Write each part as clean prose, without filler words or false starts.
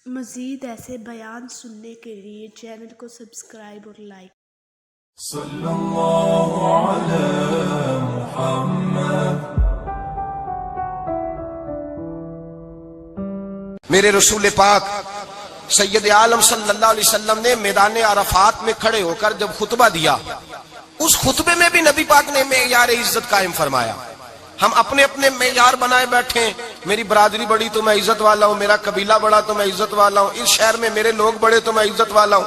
مزید ایسے بیان سننے کے لیے چینل کو سبسکرائب اور لائک۔ صلی اللہ علی محمد۔ میرے رسول پاک سید عالم صلی اللہ علیہ وسلم نے میدان عرفات میں کھڑے ہو کر جب خطبہ دیا، اس خطبے میں بھی نبی پاک نے معیار عزت قائم فرمایا۔ ہم اپنے اپنے معیار بنائے بیٹھے ہیں، میری برادری بڑی تو میں عزت والا ہوں، میرا قبیلہ بڑا تو میں عزت والا ہوں، اس شہر میں میرے لوگ بڑے تو میں عزت والا ہوں۔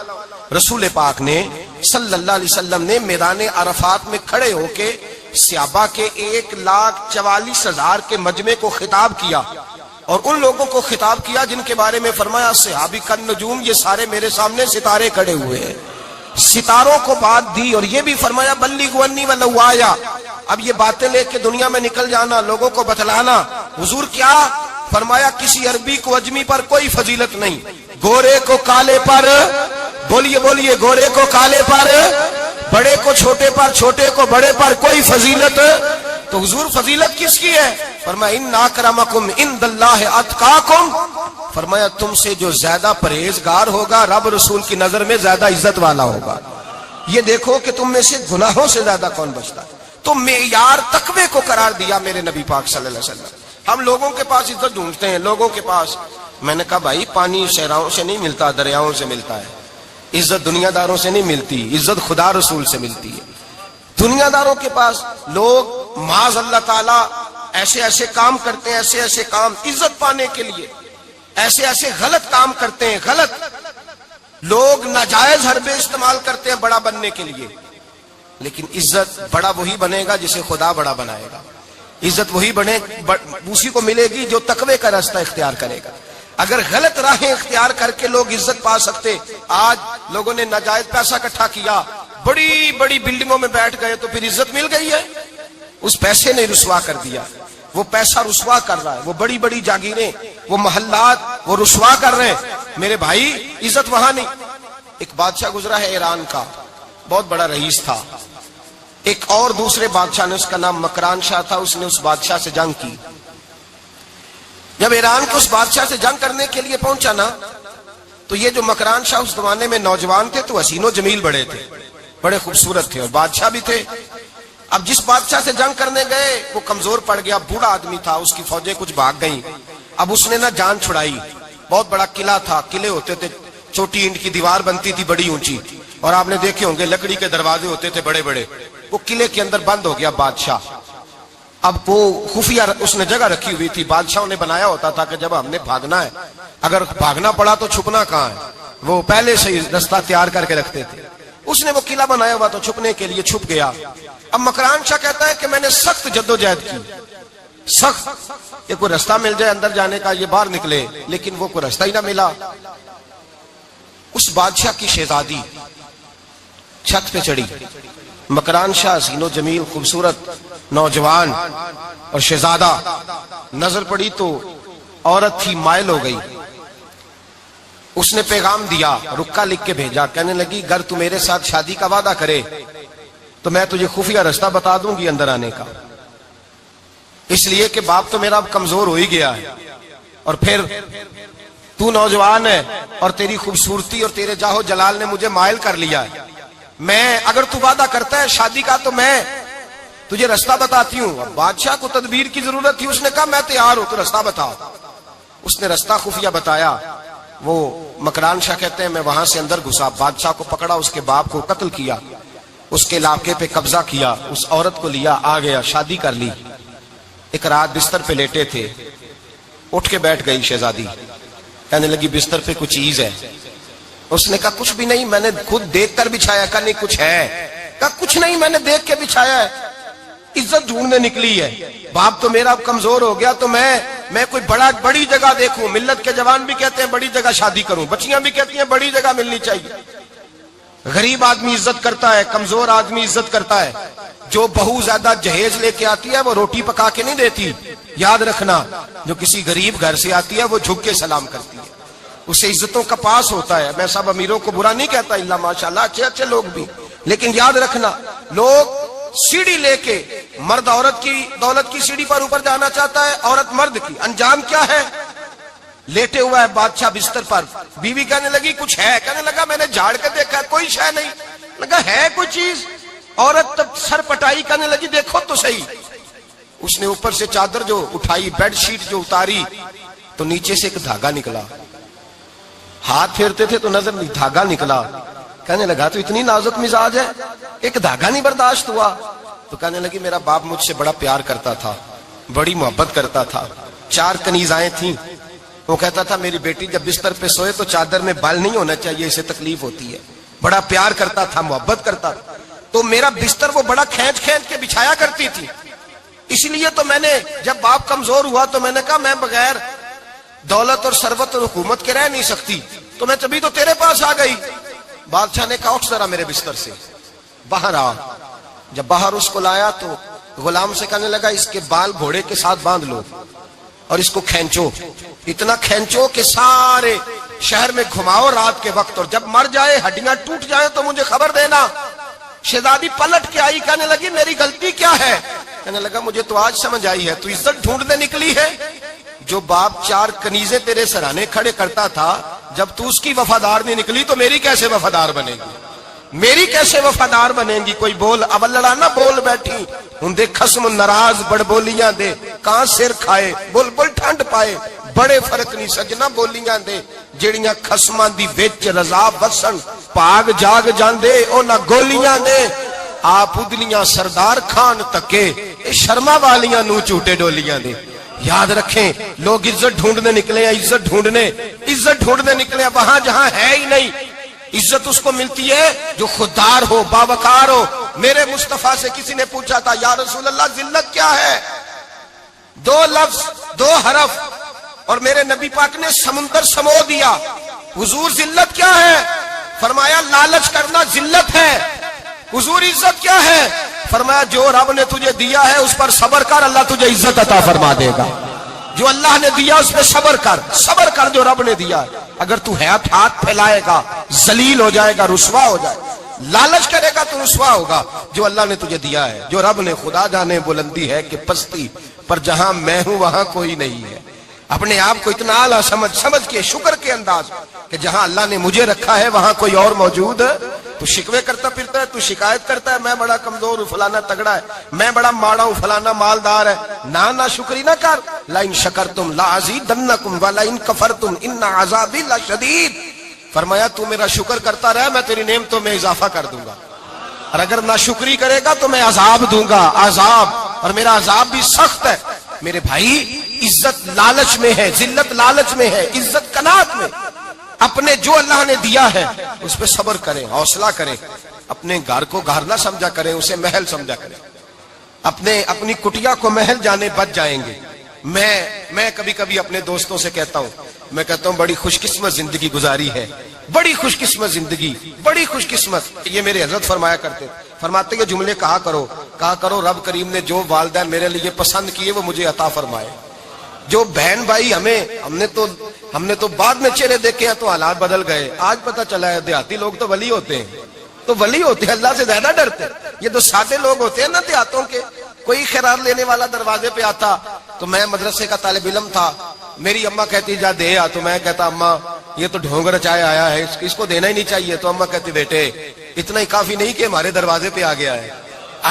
رسول پاک نے صلی اللہ علیہ وسلم نے میدان عرفات میں کھڑے ہو کے صحابہ کے 1,44,000 کے مجمع کو خطاب کیا، اور ان لوگوں کو خطاب کیا جن کے بارے میں فرمایا صحابی کن نجوم، یہ سارے میرے سامنے ستارے کھڑے ہوئے ہیں۔ ستاروں کو بات دی اور یہ بھی فرمایا بلغوا انی ولو آیا، اب یہ باتیں لے کے دنیا میں نکل جانا، لوگوں کو بتلانا۔ حضور کیا فرمایا؟ کسی عربی کو اجمی پر کوئی فضیلت نہیں، گورے کو کالے پر، بولیے بولیے، گورے کو کالے پر، بڑے کو چھوٹے پر، چھوٹے کو بڑے پر کوئی فضیلت۔ تو حضور فضیلت کس کی ہے؟ فرمایا ان اکرمکم عند اللہ اتقاکم، فرمایا تم سے جو زیادہ پرہیزگار ہوگا رب رسول کی نظر میں زیادہ عزت والا ہوگا۔ یہ دیکھو کہ تم میں سے گناہوں سے زیادہ کون بچتا ہے۔ تو معیار تقوی کو قرار دیا میرے نبی پاک صلی اللہ علیہ وسلم۔ ہم لوگوں کے پاس عزت ڈھونڈتے ہیں، لوگوں کے پاس، میں نے کہا بھائی پانی صحراؤں سے نہیں ملتا، دریاؤں سے ملتا ہے۔ عزت دنیا داروں سے نہیں ملتی، عزت خدا رسول سے ملتی ہے۔ دنیا داروں کے پاس لوگ معاذ اللہ تعالی ایسے ایسے کام کرتے ہیں، ایسے ایسے کام عزت پانے کے لیے، ایسے ایسے غلط کام کرتے ہیں، غلط لوگ ناجائز حربے استعمال کرتے ہیں بڑا بننے کے لیے۔ لیکن عزت بڑا وہی بنے گا جسے خدا بڑا بنائے گا، عزت وہی بنے اسی کو ملے گی جو تقوی کا راستہ اختیار کرے گا۔ اگر غلط راہیں اختیار کر کے لوگ عزت پا سکتے، آج لوگوں نے ناجائز پیسہ اکٹھا کیا، بڑی بڑی بلڈنگوں میں بیٹھ گئے تو پھر عزت مل گئی ہے؟ اس پیسے نے رسوا کر دیا، وہ پیسہ رسوا کر رہا ہے، وہ بڑی بڑی جاگیریں، وہ محلات وہ رسوا کر رہے ہیں۔ میرے بھائی عزت وہاں نہیں۔ ایک بادشاہ گزرا ہے ایران کا، بہت بڑا رئیس تھا۔ ایک اور دوسرے بادشاہ نے، اس کا نام مکران شاہ تھا، اس نے اس بادشاہ سے جنگ کی۔ جب ایران کے اس بادشاہ سے جنگ کرنے کے لیے پہنچا نا، تو یہ جو مکران شاہ اس زمانے میں نوجوان تھے تو حسین و جمیل بڑے تھے، بڑے خوبصورت تھے اور بادشاہ بھی تھے۔ اب جس بادشاہ سے جنگ کرنے گئے وہ کمزور پڑ گیا، بوڑھا آدمی تھا، اس کی فوجیں کچھ بھاگ گئیں۔ اب اس نے نا جان چھڑائی، بہت بڑا قلعہ تھا، قلعے ہوتے تھے، چھوٹی اینٹ کی دیوار بنتی تھی بڑی اونچی، اور آپ نے دیکھے ہوں گے لکڑی کے دروازے ہوتے تھے بڑے بڑے۔ وہ قلعے کے اندر بند ہو گیا بادشاہ۔ اب وہ خفیہ اس نے جگہ رکھی ہوئی تھی، بادشاہوں نے بنایا ہوتا تھا کہ جب ہم نے بھاگنا ہے، اگر بھاگنا پڑا تو چھپنا کہاں ہے، وہ پہلے سے رستہ تیار کر کے رکھتے تھے۔ اس نے وہ قلعہ بنایا ہوا تو چھپنے کے لیے چھپ گیا۔ اب مکران شاہ کہتا ہے کہ میں نے سخت جدوجہد کی، سخت، کہ کوئی رستہ مل جائے اندر جانے کا، یہ باہر نکلے، لیکن وہ کوئی رستہ ہی نہ ملا۔ اس بادشاہ کی شہزادی چھت پہ چڑھی، مکران شاہ حسین و جمیل خوبصورت نوجوان اور شہزادہ، نظر پڑی تو عورت تھی، مائل ہو گئی۔ اس نے پیغام دیا، رکا لکھ کے بھیجا، کہنے لگی اگر تو میرے ساتھ شادی کا وعدہ کرے تو میں تجھے خفیہ رستہ بتا دوں گی اندر آنے کا، اس لیے کہ باپ تو میرا اب کمزور ہو ہی گیا ہے، اور پھر تو نوجوان ہے اور تیری خوبصورتی اور تیرے جاہو جلال نے مجھے مائل کر لیا ہے۔ میں اگر تو وعدہ کرتا ہے شادی کا تو میں تجھے رستہ بتاتی ہوں۔ اب بادشاہ کو تدبیر کی ضرورت تھی، اس نے کہا میں تیار ہوں، تو رستہ بتا۔ اس نے رستہ خفیہ بتایا۔ وہ مکران شاہ کہتے ہیں میں وہاں سے اندر گھسا، بادشاہ کو پکڑا، اس کے باپ کو قتل کیا، اس کے علاقے پہ قبضہ کیا، اس عورت کو لیا، آ گیا، شادی کر لی۔ ایک رات بستر پہ لیٹے تھے، اٹھ کے بیٹھ گئی شہزادی، کہنے لگی بستر پہ کچھ چیز ہے۔ اس نے کہا کچھ بھی نہیں، میں نے خود دیکھ کر بچھایا۔ کہا نہیں کچھ ہے۔ کہا کچھ نہیں، میں نے دیکھ کے بچھایا ہے، عزت ڈھونڈنے نکلی ہے، باپ تو میرا اب کمزور ہو گیا، تو میں کوئی بڑی جگہ دیکھوں۔ ملت کے جوان بھی کہتے ہیں بڑی جگہ شادی کروں، بچیاں بھی کہتی ہیں بڑی جگہ ملنی چاہیے۔ غریب آدمی عزت کرتا ہے، کمزور آدمی عزت کرتا ہے۔ جو بہو زیادہ جہیز لے کے آتی ہے وہ روٹی پکا کے نہیں دیتی، یاد رکھنا، جو کسی غریب گھر سے آتی ہے وہ جھک کے سلام کرتی ہے، اسے عزتوں کا پاس ہوتا ہے۔ میں سب امیروں کو برا نہیں کہتا، اللہ ماشاءاللہ اچھے اچھے لوگ بھی، لیکن یاد رکھنا لوگ سیڑھی لے کے، مرد عورت کی دولت کی سیڑھی پر اوپر جانا چاہتا ہے، عورت مرد کی، انجام کیا ہے؟ لیٹے ہوا ہے بادشاہ بستر پر. بیوی کہنے لگی کچھ ہے؟ کہنے لگا میں نے جھاڑ کے دیکھا کوئی شے نہیں. لگا ہے کوئی چیز؟ عورت تب سر پٹائی, کہنے لگی دیکھو تو صحیح. اس نے اوپر سے چادر جو اٹھائی, بیڈ شیٹ جو اتاری, تو نیچے سے ایک دھاگا نکلا. ہاتھ پھیرتے تھے تو نظر نہیں, دھاگا نکلا. کہنے لگا تو اتنی نازک مزاج ہے, ایک دھاگا نہیں برداشت ہوا. تو کہنے لگی میرا باپ مجھ سے بڑا پیار کرتا تھا, بڑی محبت کرتا تھا. 4 کنیزائیں تھیں. وہ کہتا تھا میری بیٹی جب بستر پہ سوئے تو چادر میں بال نہیں ہونا چاہیے, اسے تکلیف ہوتی ہے. بڑا پیار کرتا تھا, محبت کرتا تھا. تو میرا بستر وہ بڑا کھینچ کھینچ کے بچھایا کرتی تھی. اس لیے تو میں نے جب باپ کمزور ہوا تو میں نے کہا میں بغیر دولت اور ثروت اور حکومت کے رہ نہیں سکتی, تو میں تبھی تو تیرے پاس آ گئی. بادشاہ نے کہا اٹھ ذرا میرے بستر سے, باہر آ. جب باہر اس کو لایا تو غلام سے کہنے لگا اس کے بال گھوڑے کے ساتھ باندھ لو اور اس کو کھینچو, اتنا کھینچو کہ سارے شہر میں گھماؤ رات کے وقت, اور جب مر جائے ہڈیاں ٹوٹ جائیں تو مجھے خبر دینا. شہزادی پلٹ کے آئی, کہنے لگی میری غلطی کیا ہے؟ کہنے لگا مجھے تو آج سمجھ آئی ہے, تو عزت ڈھونڈنے نکلی ہے. جو باپ 4 کنیزیں تیرے سرانے کھڑے کرتا تھا, جب تو اس کی وفادار نہیں نکلی تو میری کیسے وفادار بنے گی؟ میری کیسے وفادار بنے گی؟ کوئی بول اول لڑانا بول بیٹھی ہوں دے خسم ناراض بڑ بولیاں دے, کہاں سر کھائے بول بول ٹھنڈ پائے. بڑے فرق نہیں سجنا بولیاں دے جڑیاں خسماں دی وچ رضا وسن, پاگ جاگ جاندے او نہ گولیاں دے. آپ ادلیاں سردار خان تکے اے شرما والیاں نو چوٹے ڈولیاں دے. یاد رکھیں لوگ عزت ڈھونڈنے نکلے ہیں, عزت ڈھونڈنے نکلے ہیں وہاں جہاں ہے ہی نہیں. عزت اس کو ملتی ہے جو خوددار ہو, باوقار ہو. میرے مصطفیٰ سے کسی نے پوچھا تھا یا رسول اللہ ذلت کیا ہے؟ 2 لفظ 2 حرف, اور میرے نبی پاک نے سمندر سمو دیا. حضور ذلت کیا ہے؟ فرمایا لالچ کرنا ذلت ہے. حضور عزت کیا ہے؟ فرمایا جو رب نے تجھے دیا ہے اس پر صبر کر, اللہ تجھے عزت عطا فرما دے گا. جو اللہ نے دیا اس پہ صبر کر جو رب نے دیا ہے. اگر تو ہاتھ پھیلائے گا ذلیل ہو جائے گا, رسوا ہو جائے گا. لالچ کرے گا تو رسوا ہوگا. جو اللہ نے تجھے دیا ہے, جو رب نے, خدا جانے بلندی ہے کہ پستی, پر جہاں میں ہوں وہاں کوئی نہیں ہے. اپنے آپ کو اتنا اعلیٰ سمجھ کے شکر کے انداز کہ جہاں اللہ نے مجھے رکھا ہے وہاں کوئی اور موجود ہے. تو شکوے کرتا پھرتا ہے, تو شکایت کرتا ہے میں بڑا کمزور ہوں, فلانا تگڑا ہے, میں بڑا ماڑا ہوں, فلانا مالدار ہے. نہ شکری نہ کر. لئن شکرتم لازیدنکم ولئن کفرتم ان عذابی لشدید. فرمایا تو میرا شکر کرتا رہے, میں تیری نعمتوں میں اضافہ کر دوں گا, اور اگر نہ شکری کرے گا تو میں عذاب دوں گا, عذاب, اور میرا عذاب بھی سخت ہے. میرے بھائی عزت لالچ میں ہے, ذلت لالچ میں ہے, عزت قناعت میں. اپنے جو اللہ نے دیا ہے اس پہ صبر کریں, حوصلہ کریں. اپنے گھر کو گھر نہ سمجھا کریں, اسے محل سمجھا کریں. اپنی کٹیا کو محل جانے بچ جائیں گے. میں کبھی کبھی اپنے دوستوں سے کہتا ہوں بڑی خوش قسمت زندگی گزاری ہے, بڑی خوش قسمت زندگی, بڑی خوش قسمت. یہ میرے حضرت فرمایا کرتے, فرماتے یہ جملے کہا کرو رب کریم نے جو والدین میرے لیے پسند کیے وہ مجھے عطا فرمائے. جو بہن بھائی ہم نے تو بعد میں چہرے دیکھے ہیں تو حالات بدل گئے. آج پتہ چلا ہے دیہاتی لوگ تو ولی ہوتے ہیں, اللہ سے زیادہ ڈرتے. یہ تو سادے لوگ ہوتے ہیں نا دیہاتوں کے. کوئی خیرات لینے والا دروازے پہ آتا تو میں مدرسے کا طالب علم تھا, میری اماں کہتی جا دے آ, تو میں کہتا اماں یہ تو ڈھونگ رچائے آیا ہے, اس کو دینا ہی نہیں چاہیے. تو اماں کہتی بیٹے اتنا ہی کافی نہیں کہ ہمارے دروازے پہ آ گیا ہے.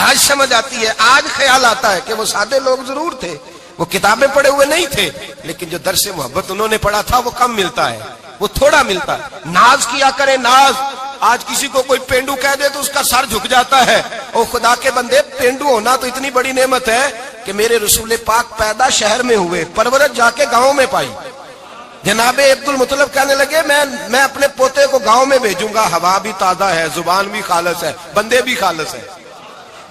آج سمجھ آتی ہے, آج خیال آتا ہے کہ وہ سادے لوگ ضرور تھے, وہ کتابیں پڑھے ہوئے نہیں تھے, لیکن جو درس محبت انہوں نے پڑھا تھا وہ کم ملتا ہے, وہ تھوڑا ملتا ہے. ناز کیا کرے, ناز. آج کسی کو کوئی پینڈو کہہ دے تو اس کا سر جھک جاتا ہے. او خدا کے بندے, پینڈو ہونا تو اتنی بڑی نعمت ہے کہ میرے رسول پاک پیدا شہر میں ہوئے, پرورش جا کے گاؤں میں پائی. جناب عبد المطلب کہنے لگے میں اپنے پوتے کو گاؤں میں بھیجوں گا, ہوا بھی تازہ ہے, زبان بھی خالص ہے, بندے بھی خالص ہے.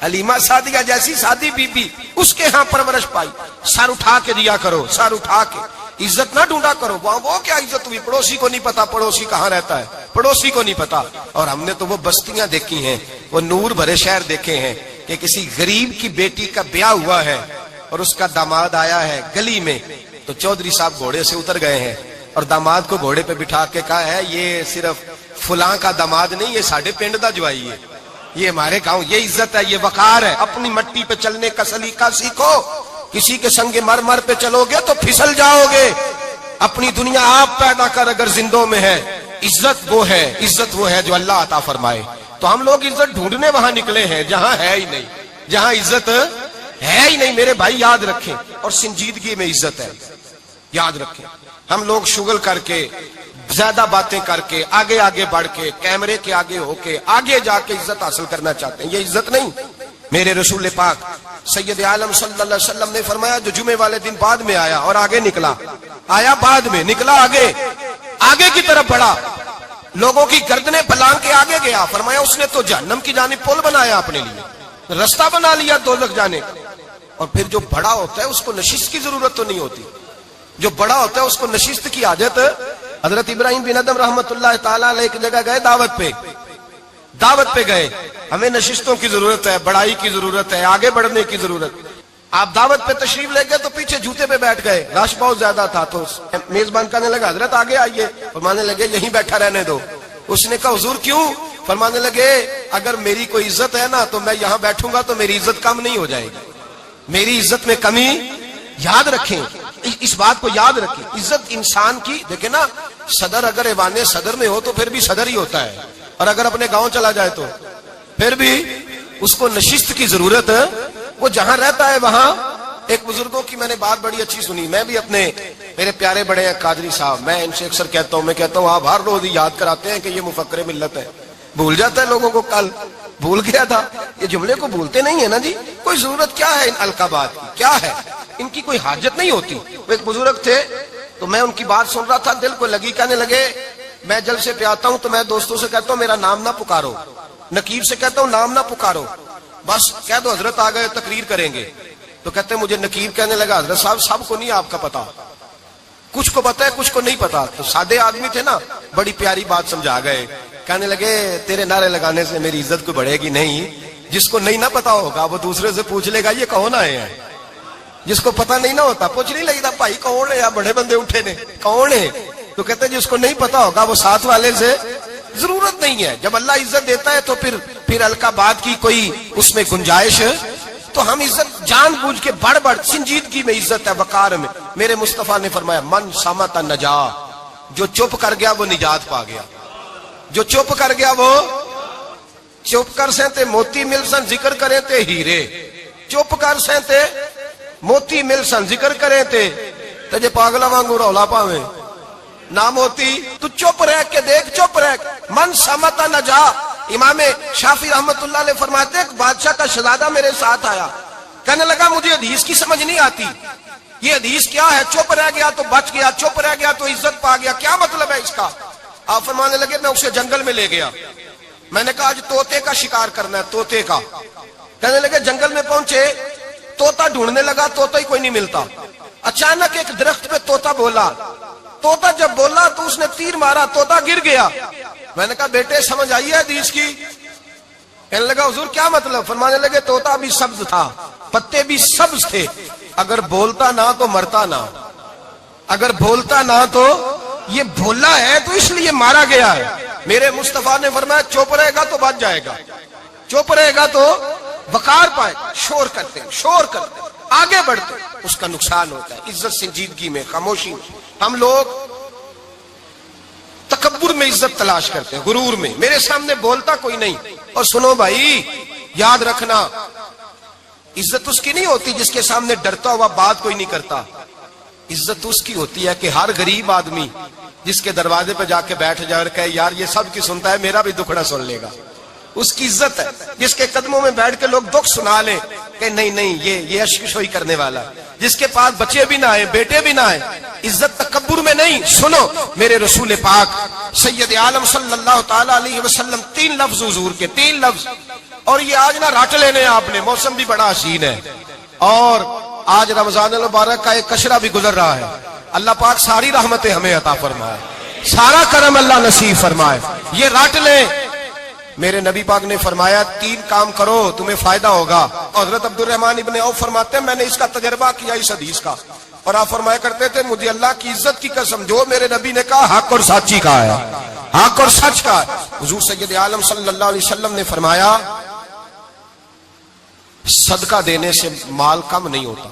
حلیمہ سعدیہ جیسی سادی بی بی, اس کے ہاں پرورش پائی. سر اٹھا کے دیا کرو, سر اٹھا کے. عزت نہ ڈھونڈا کرو, وہ کیا عزت ہوئی, پڑوسی کو نہیں پتا پڑوسی کہاں رہتا ہے, پڑوسی کو نہیں پتا. اور ہم نے تو وہ بستیاں دیکھی ہیں, وہ نور بھرے شہر دیکھے ہیں کہ کسی غریب کی بیٹی کا بیاہ ہوا ہے اور اس کا داماد آیا ہے گلی میں, تو چودھری صاحب گھوڑے سے اتر گئے ہیں اور داماد کو گھوڑے پہ بٹھا کے کہا ہے یہ صرف فلاں کا داماد نہیں, یہ ساڑھے پنڈ دا جوائی ہے, یہ ہمارے گاؤں, یہ عزت ہے, یہ وقار ہے. اپنی مٹی پہ چلنے کا سلیقہ سیکھو. کسی کے سنگ مر پہ چلو گے تو پھسل جاؤ گے. اپنی دنیا آپ پیدا کر اگر زندوں میں ہے، عزت وہ ہے جو اللہ عطا فرمائے. تو ہم لوگ عزت ڈھونڈنے وہاں نکلے ہیں جہاں ہے ہی نہیں، جہاں عزت ہے ہی نہیں. میرے بھائی یاد رکھیں، اور سنجیدگی میں عزت ہے، یاد رکھیں. ہم لوگ شغل کر کے، زیادہ باتیں کر کے، آگے آگے بڑھ کے، کیمرے کے آگے ہو کے، آگے جا کے عزت حاصل کرنا چاہتے ہیں. یہ عزت نہیں. میرے رسول پاک سید عالم صلی اللہ علیہ وسلم نے فرمایا جو جمعے والے دن بعد میں آیا اور آگے نکلا، آیا بعد میں، نکلا آگے کی طرف بڑھا، لوگوں کی گردنیں پلانگ کے آگے گیا. فرمایا اس نے تو جہنم کی جانب پل بنایا، اپنے لیے رستہ بنا لیا دوزخ جانے کا. اور پھر جو بڑا ہوتا ہے اس کو نشست کی ضرورت تو نہیں ہوتی. جو بڑا ہوتا ہے اس کو نشست کی حاجت. حضرت ابراہیم بن ادم رحمت اللہ تعالیٰ علیہ ایک جگہ گئے، دعوت پہ گئے. ہمیں نشستوں کی ضرورت ہے، بڑائی کی ضرورت ہے، آگے بڑھنے کی ضرورت. آپ دعوت پہ تشریف لے گئے تو پیچھے جوتے پہ بیٹھ گئے، رش بہت زیادہ تھا. تو میزبان کہنے لگا حضرت آگے آئیے. فرمانے لگے یہیں بیٹھا رہنے دو. اس نے کہا حضور کیوں؟ فرمانے لگے اگر میری کوئی عزت ہے نا تو میں یہاں بیٹھوں گا تو میری عزت کم نہیں ہو جائے گی، میری عزت میں کمی. یاد رکھیں، اس بات کو یاد رکھیں. عزت انسان کی، دیکھیں نا، صدر اگر ایوان صدر میں ہو تو پھر بھی صدر ہی ہوتا ہے، اور اگر اپنے گاؤں چلا جائے تو پھر بھی اس کو نشست کی ضرورت ہے. وہ جہاں رہتا ہے وہاں. ایک بزرگوں کی میں نے بات بڑی اچھی سنی. میں بھی اپنے، میرے پیارے بڑے ہیں قادری صاحب، میں ان سے اکثر کہتا ہوں آپ ہر روز یاد کراتے ہیں کہ یہ مفکر ملت ہے. بھول جاتا ہے لوگوں کو. کل بھول گیا تھا. یہ جملے کو بھولتے نہیں ہے نا جی. کوئی ضرورت کیا ہے ان القابات کی، کیا ہے ان کی، کوئی حاجت نہیں ہوتی. وہ ایک بزرگ تھے تو میں ان کی بات سن رہا تھا، دل کو لگی. کہنے لگے میں جلسے پہ آتا ہوں تو میں دوستوں سے کہتا ہوں میرا نام نہ پکارو، نقیب سے کہتا ہوں نام نہ پکارو، بس کہہ دو حضرت آ گئے تقریر کریں گے. تو کہتے ہیں مجھے نقیب کہنے لگا حضرت صاحب سب کو نہیں آپ کا پتا، کچھ کو پتا ہے کچھ کو نہیں پتا. تو سادے آدمی تھے نا، بڑی پیاری بات سمجھا گئے. کہنے لگے تیرے نعرے لگانے سے میری عزت کو بڑھے گی نہیں. جس کو نہیں نہ پتا ہوگا وہ دوسرے سے پوچھ لے گا یہ کون آئے ہیں. جس کو پتا نہیں نہ ہوتا پوچھ نہیں لگتا بھائی کون ہے، یا بڑے بندے اٹھے نے کون ہے. تو کہتے ہیں جس کو نہیں پتا ہوگا وہ ساتھ والے سے ضرورت نہیں ہے. جب اللہ عزت دیتا ہے تو پھر القابات کی کوئی اس میں گنجائش. تو ہم عزت جان بوجھ کے بڑھ سنجیدگی میں عزت ہے، وقار میں. میرے مصطفیٰ نے فرمایا من صمت نجا، جو چپ کر گیا وہ نجات پا گیا. جو چپ کر گیا وہ چپ کر سہتے موتی مل سن ذکر کریں تے ہیرے. چپ کر سہتے موتی مل سن ذکر کریں تے جے پاگلا وانگو رولا پاویں نہ موتی. تو چپ رہ کے دیکھ، چپ رہ. من صمت نجا. امام شافعی رحمت اللہ علیہ فرماتے ایک بادشاہ کا شہزادہ میرے ساتھ آیا، کہنے لگا مجھے حدیث کی سمجھ نہیں آتی، یہ حدیث کیا ہے؟ چپ رہ گیا تو بچ گیا، چپ رہ گیا تو عزت پا گیا، کیا مطلب ہے اس کا؟ آپ فرمانے لگے میں اسے جنگل میں لے گیا، میں نے کہا آج طوطے کا شکار کرنا ہے، طوطے کا. کہنے لگے جنگل میں پہنچے، طوطا ڈھونڈنے لگا، طوطا ہی کوئی نہیں ملتا. اچانک ایک درخت پہ طوطا بولا. طوطا جب بولا تو اس نے تیر مارا، طوطا گر گیا. میں نے کہا بیٹے سمجھ آئی ہے حدیث کی؟ کہنے لگا حضور کیا مطلب؟ فرمانے لگے طوطا بھی سبز تھا، پتے بھی سبز تھے، اگر بولتا نہ تو مرتا نہ، اگر بولتا نہ تو یہ بولا ہے تو اس لیے مارا گیا ہے. میرے مصطفیٰ نے فرمایا چپ رہے گا تو بچ جائے گا، چپ رہے گا تو وقار پائے. شور کرتے آگے بڑھتے اس کا نقصان ہوتا ہے. عزت سنجیدگی میں، خاموشی میں. ہم لوگ تکبر میں عزت تلاش کرتے ہیں، غرور میں. میرے سامنے بولتا کوئی نہیں. اور سنو بھائی یاد رکھنا، عزت اس کی نہیں ہوتی جس کے سامنے ڈرتا ہوا بات کوئی نہیں کرتا. عزت اس کی ہوتی ہے کہ ہر غریب آدمی جس کے دروازے پہ جا کے بیٹھ جائے اور کہے یار یہ سب کی سنتا ہے میرا بھی دکھڑا سن لے گا، اس کی عزت ہے. جس کے قدموں میں بیٹھ کے لوگ دکھ سنا لیں کہ نہیں یہ اشکشوئی کرنے والا. جس کے پاس بچے بھی نہ آئے، بیٹے بھی نہ آئے. عزت تکبر میں نہیں. سنو میرے رسول پاک سید عالم صلی اللہ تعالی علیہ وسلم 3 لفظ حضور کے، 3 لفظ. اور یہ آج نہ رٹ لینے آپ نے، موسم بھی بڑا حسین ہے اور آج رمضان المبارک کا ایک کشرہ بھی گزر رہا ہے. اللہ پاک ساری رحمتیں ہمیں عطا فرمائے، سارا کرم اللہ نصیب فرمائے. یہ رٹ لیں. میرے نبی پاک نے فرمایا 3 کام کرو تمہیں فائدہ ہوگا. حضرت عبد الرحمن ابن عوف فرماتے ہیں میں نے اس کا تجربہ کیا اس حدیث کا، اور آپ فرمایا کرتے تھے مجھے اللہ کی عزت کی قسم جو میرے نبی نے کہا حق اور سچی کا ہے، حق اور سچ کا ہے. حضور سید عالم صلی اللہ علیہ وسلم نے فرمایا صدقہ دینے سے مال کم نہیں ہوتا.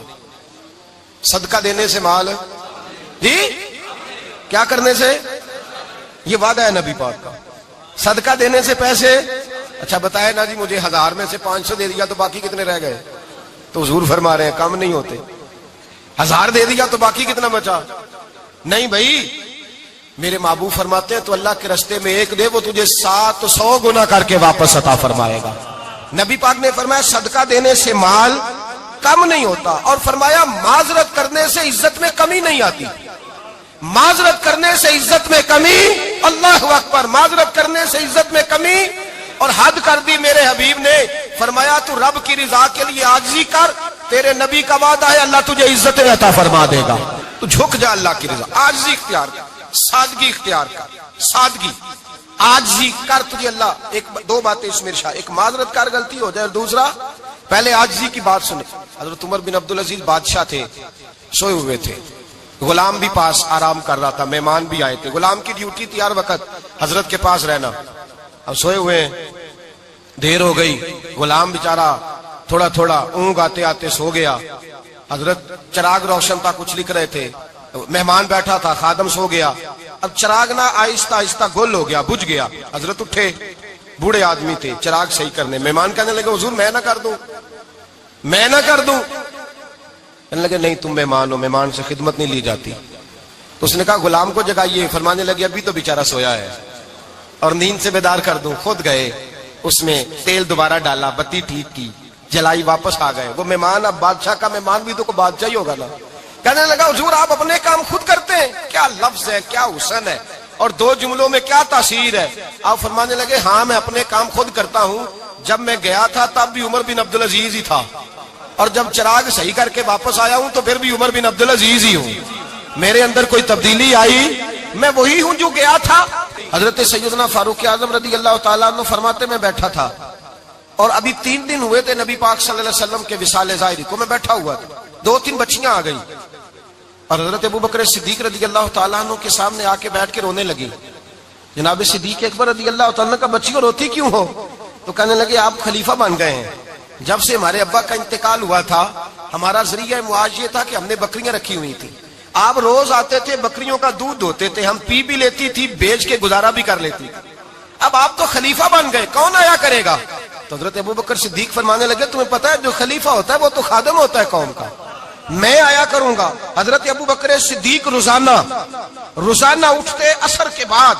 صدقہ دینے سے مال جی کیا کرنے سے؟ یہ وعدہ ہے نبی پاک کا. صدقہ دینے سے پیسے. اچھا بتائے نا جی مجھے 1000 میں سے 500 دے دیا تو باقی کتنے رہ گئے؟ تو حضور فرما رہے ہیں کم نہیں ہوتے. 1000 دے دیا تو باقی کتنا بچا؟ نہیں بھائی، میرے محبوب فرماتے ہیں تو اللہ کے رستے میں ایک دے وہ تجھے 700 گنا کر کے واپس عطا فرمائے گا. نبی پاک نے فرمایا صدقہ دینے سے مال کم نہیں ہوتا، اور فرمایا معذرت کرنے سے عزت میں کمی نہیں آتی. معذرت کرنے سے عزت میں کمی، اللہ اکبر، معذرت کرنے سے عزت میں کمی. اور حد کر دی میرے حبیب نے، فرمایا تو رب کی رضا کے لیے عاجزی کر، تیرے نبی کا وعدہ ہے اللہ تجھے عزت عطا فرما دے گا. تو جھک جا اللہ کی رضا، عاجزی اختیار کر، سادگی اختیار کر، سادگی عاجزی کر، تجھے اللہ. ایک دو باتیں اس میں ارشاد، ایک معذرت کر غلطی ہو جائے، اور دوسرا پہلے عاجزی کی بات سنے. حضرت عمر بن عبدالعزیز بادشاہ تھے، سوئے ہوئے تھے، غلام بھی پاس آرام کر رہا تھا، مہمان بھی آئے تھے. غلام کی ڈیوٹی تھی ہر وقت حضرت کے پاس رہنا. اب سوئے ہوئے ہیں، دیر ہو گئی، غلام بیچارہ تھوڑا تھوڑا اونگ آتے آتے سو گیا. حضرت چراغ روشن تھا، کچھ لکھ رہے تھے، مہمان بیٹھا تھا، خادم سو گیا. اب چراغ نہ آہستہ آہستہ گل ہو گیا، بجھ گیا. حضرت اٹھے، بوڑھے آدمی تھے، چراغ صحیح کرنے. مہمان کہنے لگے حضور میں نہ کر دوں، میں نہ کر دوں. کہنے لگے نہیں تم مہمان ہو، مہمان سے خدمت نہیں لی جاتی. تو اس نے کہا غلام کو جگائیے. فرمانے لگے ابھی تو بیچارہ سویا ہے اور نیند سے بیدار کر دوں. خود گئے، اس میں تیل دوبارہ ڈالا، بتی ٹھیک کی، جلائی، واپس آ گئے. وہ مہمان اب بادشاہ کا مہمان بھی تو کوئی بادشاہ ہی ہوگا نا. کہنے لگا حضور آپ اپنے کام خود کرتے ہیں. کیا لفظ ہے، کیا حسن ہے، اور دو جملوں میں کیا تاثیر ہے. آپ فرمانے لگے ہاں میں اپنے کام خود کرتا ہوں. جب میں گیا تھا تب بھی عمر بن عبدالعزیز ہی تھا، اور جب چراغ صحیح کر کے واپس آیا ہوں تو پھر بھی عمر بن عبدالعزیز ہی ہوں. میرے اندر کوئی تبدیلی آئی؟ میں وہی ہوں جو گیا تھا. حضرت سیدنا فاروق اعظم رضی اللہ تعالیٰ عنہ فرماتے میں بیٹھا تھا، اور ابھی 3 دن ہوئے تھے نبی پاک صلی اللہ علیہ وسلم کے وصال ظاہری کو. میں بیٹھا ہوا تھا، 2-3 بچیاں آ گئی، اور حضرت ابوبکر صدیق رضی اللہ تعالیٰ عنہ کے سامنے آ کے بیٹھ کے رونے لگی. جناب صدیق اکبر رضی اللہ تعالیٰ عنہ کا بچیوں روتی کیوں ہو؟ تو کہنے لگے آپ خلیفہ بن گئے ہیں. جب سے ہمارے ابا کا انتقال ہوا تھا ہمارا ذریعہ معاش یہ تھا کہ ہم نے بکریاں رکھی ہوئی تھی. آپ روز آتے تھے، بکریوں کا دودھ دھوتے تھے، ہم پی بھی لیتی تھی، بیچ کے گزارا بھی کر لیتی. اب آپ تو خلیفہ بن گئے، کون آیا کرے گا؟ تو حضرت ابوبکر صدیق فرمانے لگے تمہیں پتہ ہے جو خلیفہ ہوتا ہے وہ تو خادم ہوتا ہے قوم کا، میں آیا کروں گا. حضرت ابوبکر صدیق روزانہ اٹھتے عصر کے بعد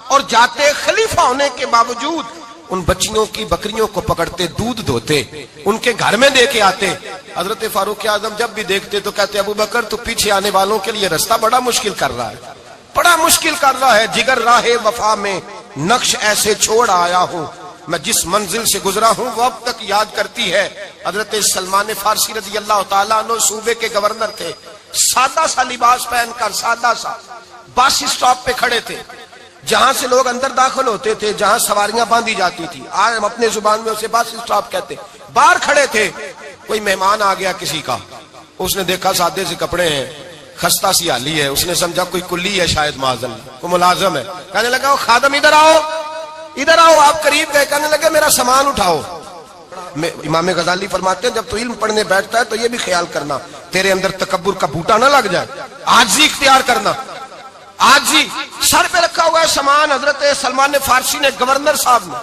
اور جاتے، خلیفہ ہونے کے باوجود ان بچیوں کی بکریوں کو پکڑتے، دودھ دھوتے، ان کے گھر میں دے کے آتے. حضرت فاروق اعظم جب بھی دیکھتے تو کہتے ابوبکر تو پیچھے آنے والوں کے لیے راستہ بڑا مشکل کر رہا ہے، بڑا مشکل کر رہا ہے. جگر راہ وفا میں نقش ایسے چھوڑ آیا ہوں، میں جس منزل سے گزرا ہوں وہ اب تک یاد کرتی ہے. حضرت سلمان فارسی رضی اللہ تعالیٰ عنہ صوبے کے گورنر تھے، سادہ سا لباس پہن کر، سادہ سا، بس اسٹاپ پہ کھڑے تھے، جہاں سے لوگ اندر داخل ہوتے تھے، جہاں سواریاں باندھی جاتی تھی، آج ہم اپنے زبان میں اسے بس اسٹاپ کہتے. باہر کھڑے تھے، کوئی مہمان آ گیا کسی کا، اس نے دیکھا سادے سے کپڑے ہیں، خستہ سی حالی ہے، اس نے سمجھا کوئی کلی ہے شاید، معاذ اللہ کوئی ملازم ہے. کہنے لگا خادم ادھر آؤ، ادھر آؤ. آپ قریب گئے، کہنے لگے میرا سامان اٹھاؤ. امام غزالی فرماتے ہیں جب تو علم پڑھنے بیٹھتا ہے تو یہ بھی خیال کرنا تیرے اندر تکبر کا بوٹا نہ لگ جائے، عاجزی اختیار کرنا. عاجزی، سر پہ رکھا ہوا ہے سامان. حضرت سلمان فارسی نے، گورنر صاحب نے،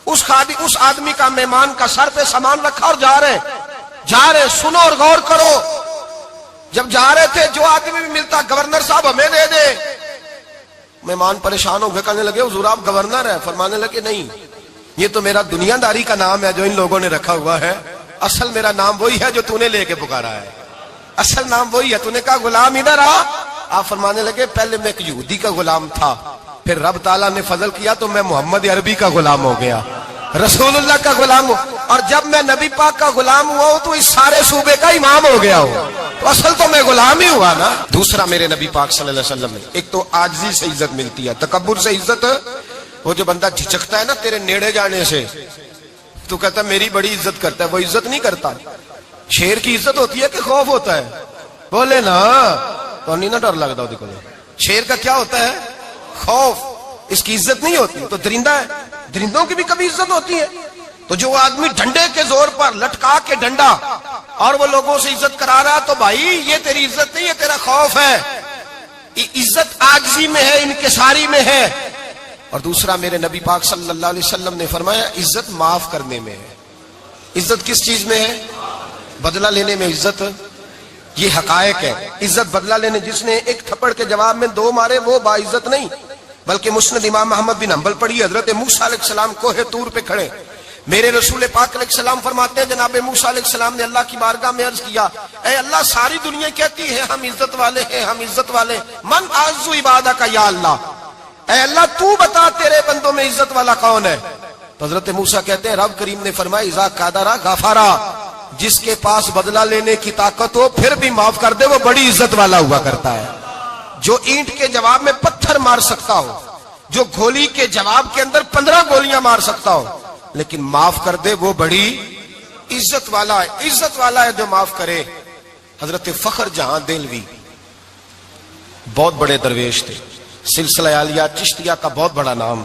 اس آدمی کا، مہمان کا سر پہ سامان رکھا اور جا رہے. سنو اور غور کرو. جب جا رہے تھے جو آدمی بھی ملتا گورنر صاحب ہمیں دے دے. مہمان پریشان ہو گئے، کہنے لگے حضور آپ گورنر ہیں؟ فرمانے لگے نہیں، یہ تو میرا دنیا داری کا نام ہے جو ان لوگوں نے رکھا ہوا ہے، اصل میرا نام وہی ہے جو تو نے لے کے پکارا ہے، اصل نام وہی ہے. تو نے کہا غلام ادھر آ. آپ فرمانے لگے پہلے میں ایک یہودی کا غلام تھا، پھر رب تعالیٰ نے فضل کیا تو میں محمد عربی کا غلام ہو گیا، رسول اللہ کا غلام ہوں، اور جب میں نبی پاک کا غلام ہوا ہوں تو اس سارے صوبے کا امام ہو گیا ہوں. تو اصل تو میں غلام ہی ہوا نا. دوسرا میرے نبی پاک صلی اللہ علیہ وسلم نے، ایک تو عاجزی سے عزت ملتی ہے، تکبر سے عزت. وہ جو بندہ جھجکتا ہے نا تیرے نیڑے جانے سے، تو کہتا ہے میری بڑی عزت کرتا ہے، وہ عزت نہیں کرتا. شیر کی عزت ہوتی ہے کہ خوف ہوتا ہے؟ بولے نا تو نہیں نہ ڈر لگتا. دیکھو شیر کا کیا ہوتا ہے؟ خوف. اس کی عزت نہیں ہوتی. تو درندہ ہے، درندوں کی بھی کبھی عزت ہوتی ہے. تو جو آدمی ڈنڈے کے زور پر لٹکا کے ڈنڈا اور وہ لوگوں سے عزت کرا رہا تو بھائی یہ تیری عزت نہیں، یہ تیرا خوف ہے. عزت آجزی میں ہے، انکساری میں ہے. اور دوسرا میرے نبی پاک صلی اللہ علیہ وسلم نے فرمایا عزت معاف کرنے میں ہے. عزت کس چیز میں ہے؟ بدلہ لینے میں عزت. یہ حقائق ہے. عزت بدلہ لینے، جس نے ایک تھپڑ کے جواب میں 2 مارے وہ باعزت نہیں، بلکہ مسند امام احمد بن حنبل پڑھی. حضرت موسیٰ علیہ السلام کوہ طور پہ کھڑے، میرے رسول پاک علیہ السلام فرماتے ہیں جناب موسیٰ علیہ السلام نے اللہ کی بارگاہ میں عرض کیا، اے اللہ ساری دنیا کہتی ہے ہم عزت والے ہیں، ہم عزت والے، من اعز عبادک یا اللہ، اے اللہ تو بتا تیرے بندوں میں عزت والا کون ہے؟ تو حضرت موسیٰ کہتے ہیں رب کریم نے فرمایا اذا قادر غفارا، جس کے پاس بدلہ لینے کی طاقت ہو پھر بھی معاف کر دے وہ بڑی عزت والا ہوا کرتا ہے. جو اینٹ کے جواب میں پتھر مار سکتا ہو، جو گولی کے جواب کے اندر 15 گولیاں مار سکتا ہو لیکن معاف کر دے وہ بڑی عزت والا ہے. عزت والا ہے جو معاف کرے. حضرت فخر جہاں دہلوی بہت بڑے درویش تھے، سلسلہ عالیہ چشتیہ کا بہت بڑا نام،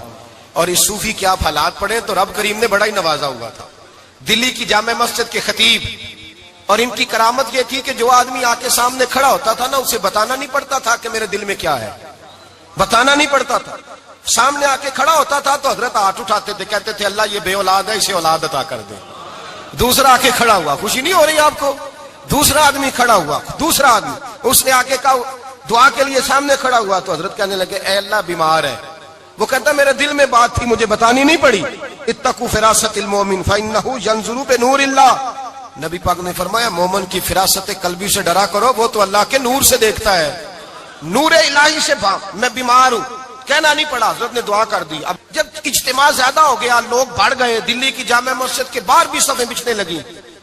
اور اس صوفی کے آپ حالات پڑھیں تو رب کریم نے بڑا ہی نوازا ہوا تھا. دلی کی جامع مسجد کے خطیب، اور ان کی کرامت یہ تھی کہ جو آدمی آ کے سامنے کھڑا ہوتا تھا نا اسے بتانا نہیں پڑتا تھا کہ میرے دل میں کیا ہے، بتانا نہیں پڑتا تھا. سامنے آ کے کھڑا ہوتا تھا تو حضرت ہاتھ اٹھاتے تھے، کہتے تھے اللہ یہ بے اولاد ہے اسے اولاد عطا کر دے. دوسرا آ کے کھڑا ہوا، خوشی نہیں ہو رہی آپ کو؟ دوسرا آدمی کھڑا ہوا، دوسرا آدمی اس نے آ کے کہا دعا کے لیے سامنے کھڑا ہوا تو حضرت کہنے لگے اے اللہ بیمار ہے. وہ کہتا میرے دل میں بات تھی مجھے بتانی نہیں پڑی. اتقوا فراست المومن فانه ينظر بنور اللہ. نبی پاک نے فرمایا مومن کی فراست قلبی سے ڈرا کرو، وہ تو اللہ کے نور سے دیکھتا ہے. نور الہی سے میں بیمار ہوں، کہنا نہیں پڑا، حضرت نے دعا کر دی. اب جب اجتماع زیادہ ہو گیا، لوگ بڑھ گئے، دلی کی جامع مسجد کے باہر بھی صفیں بچھنے لگی،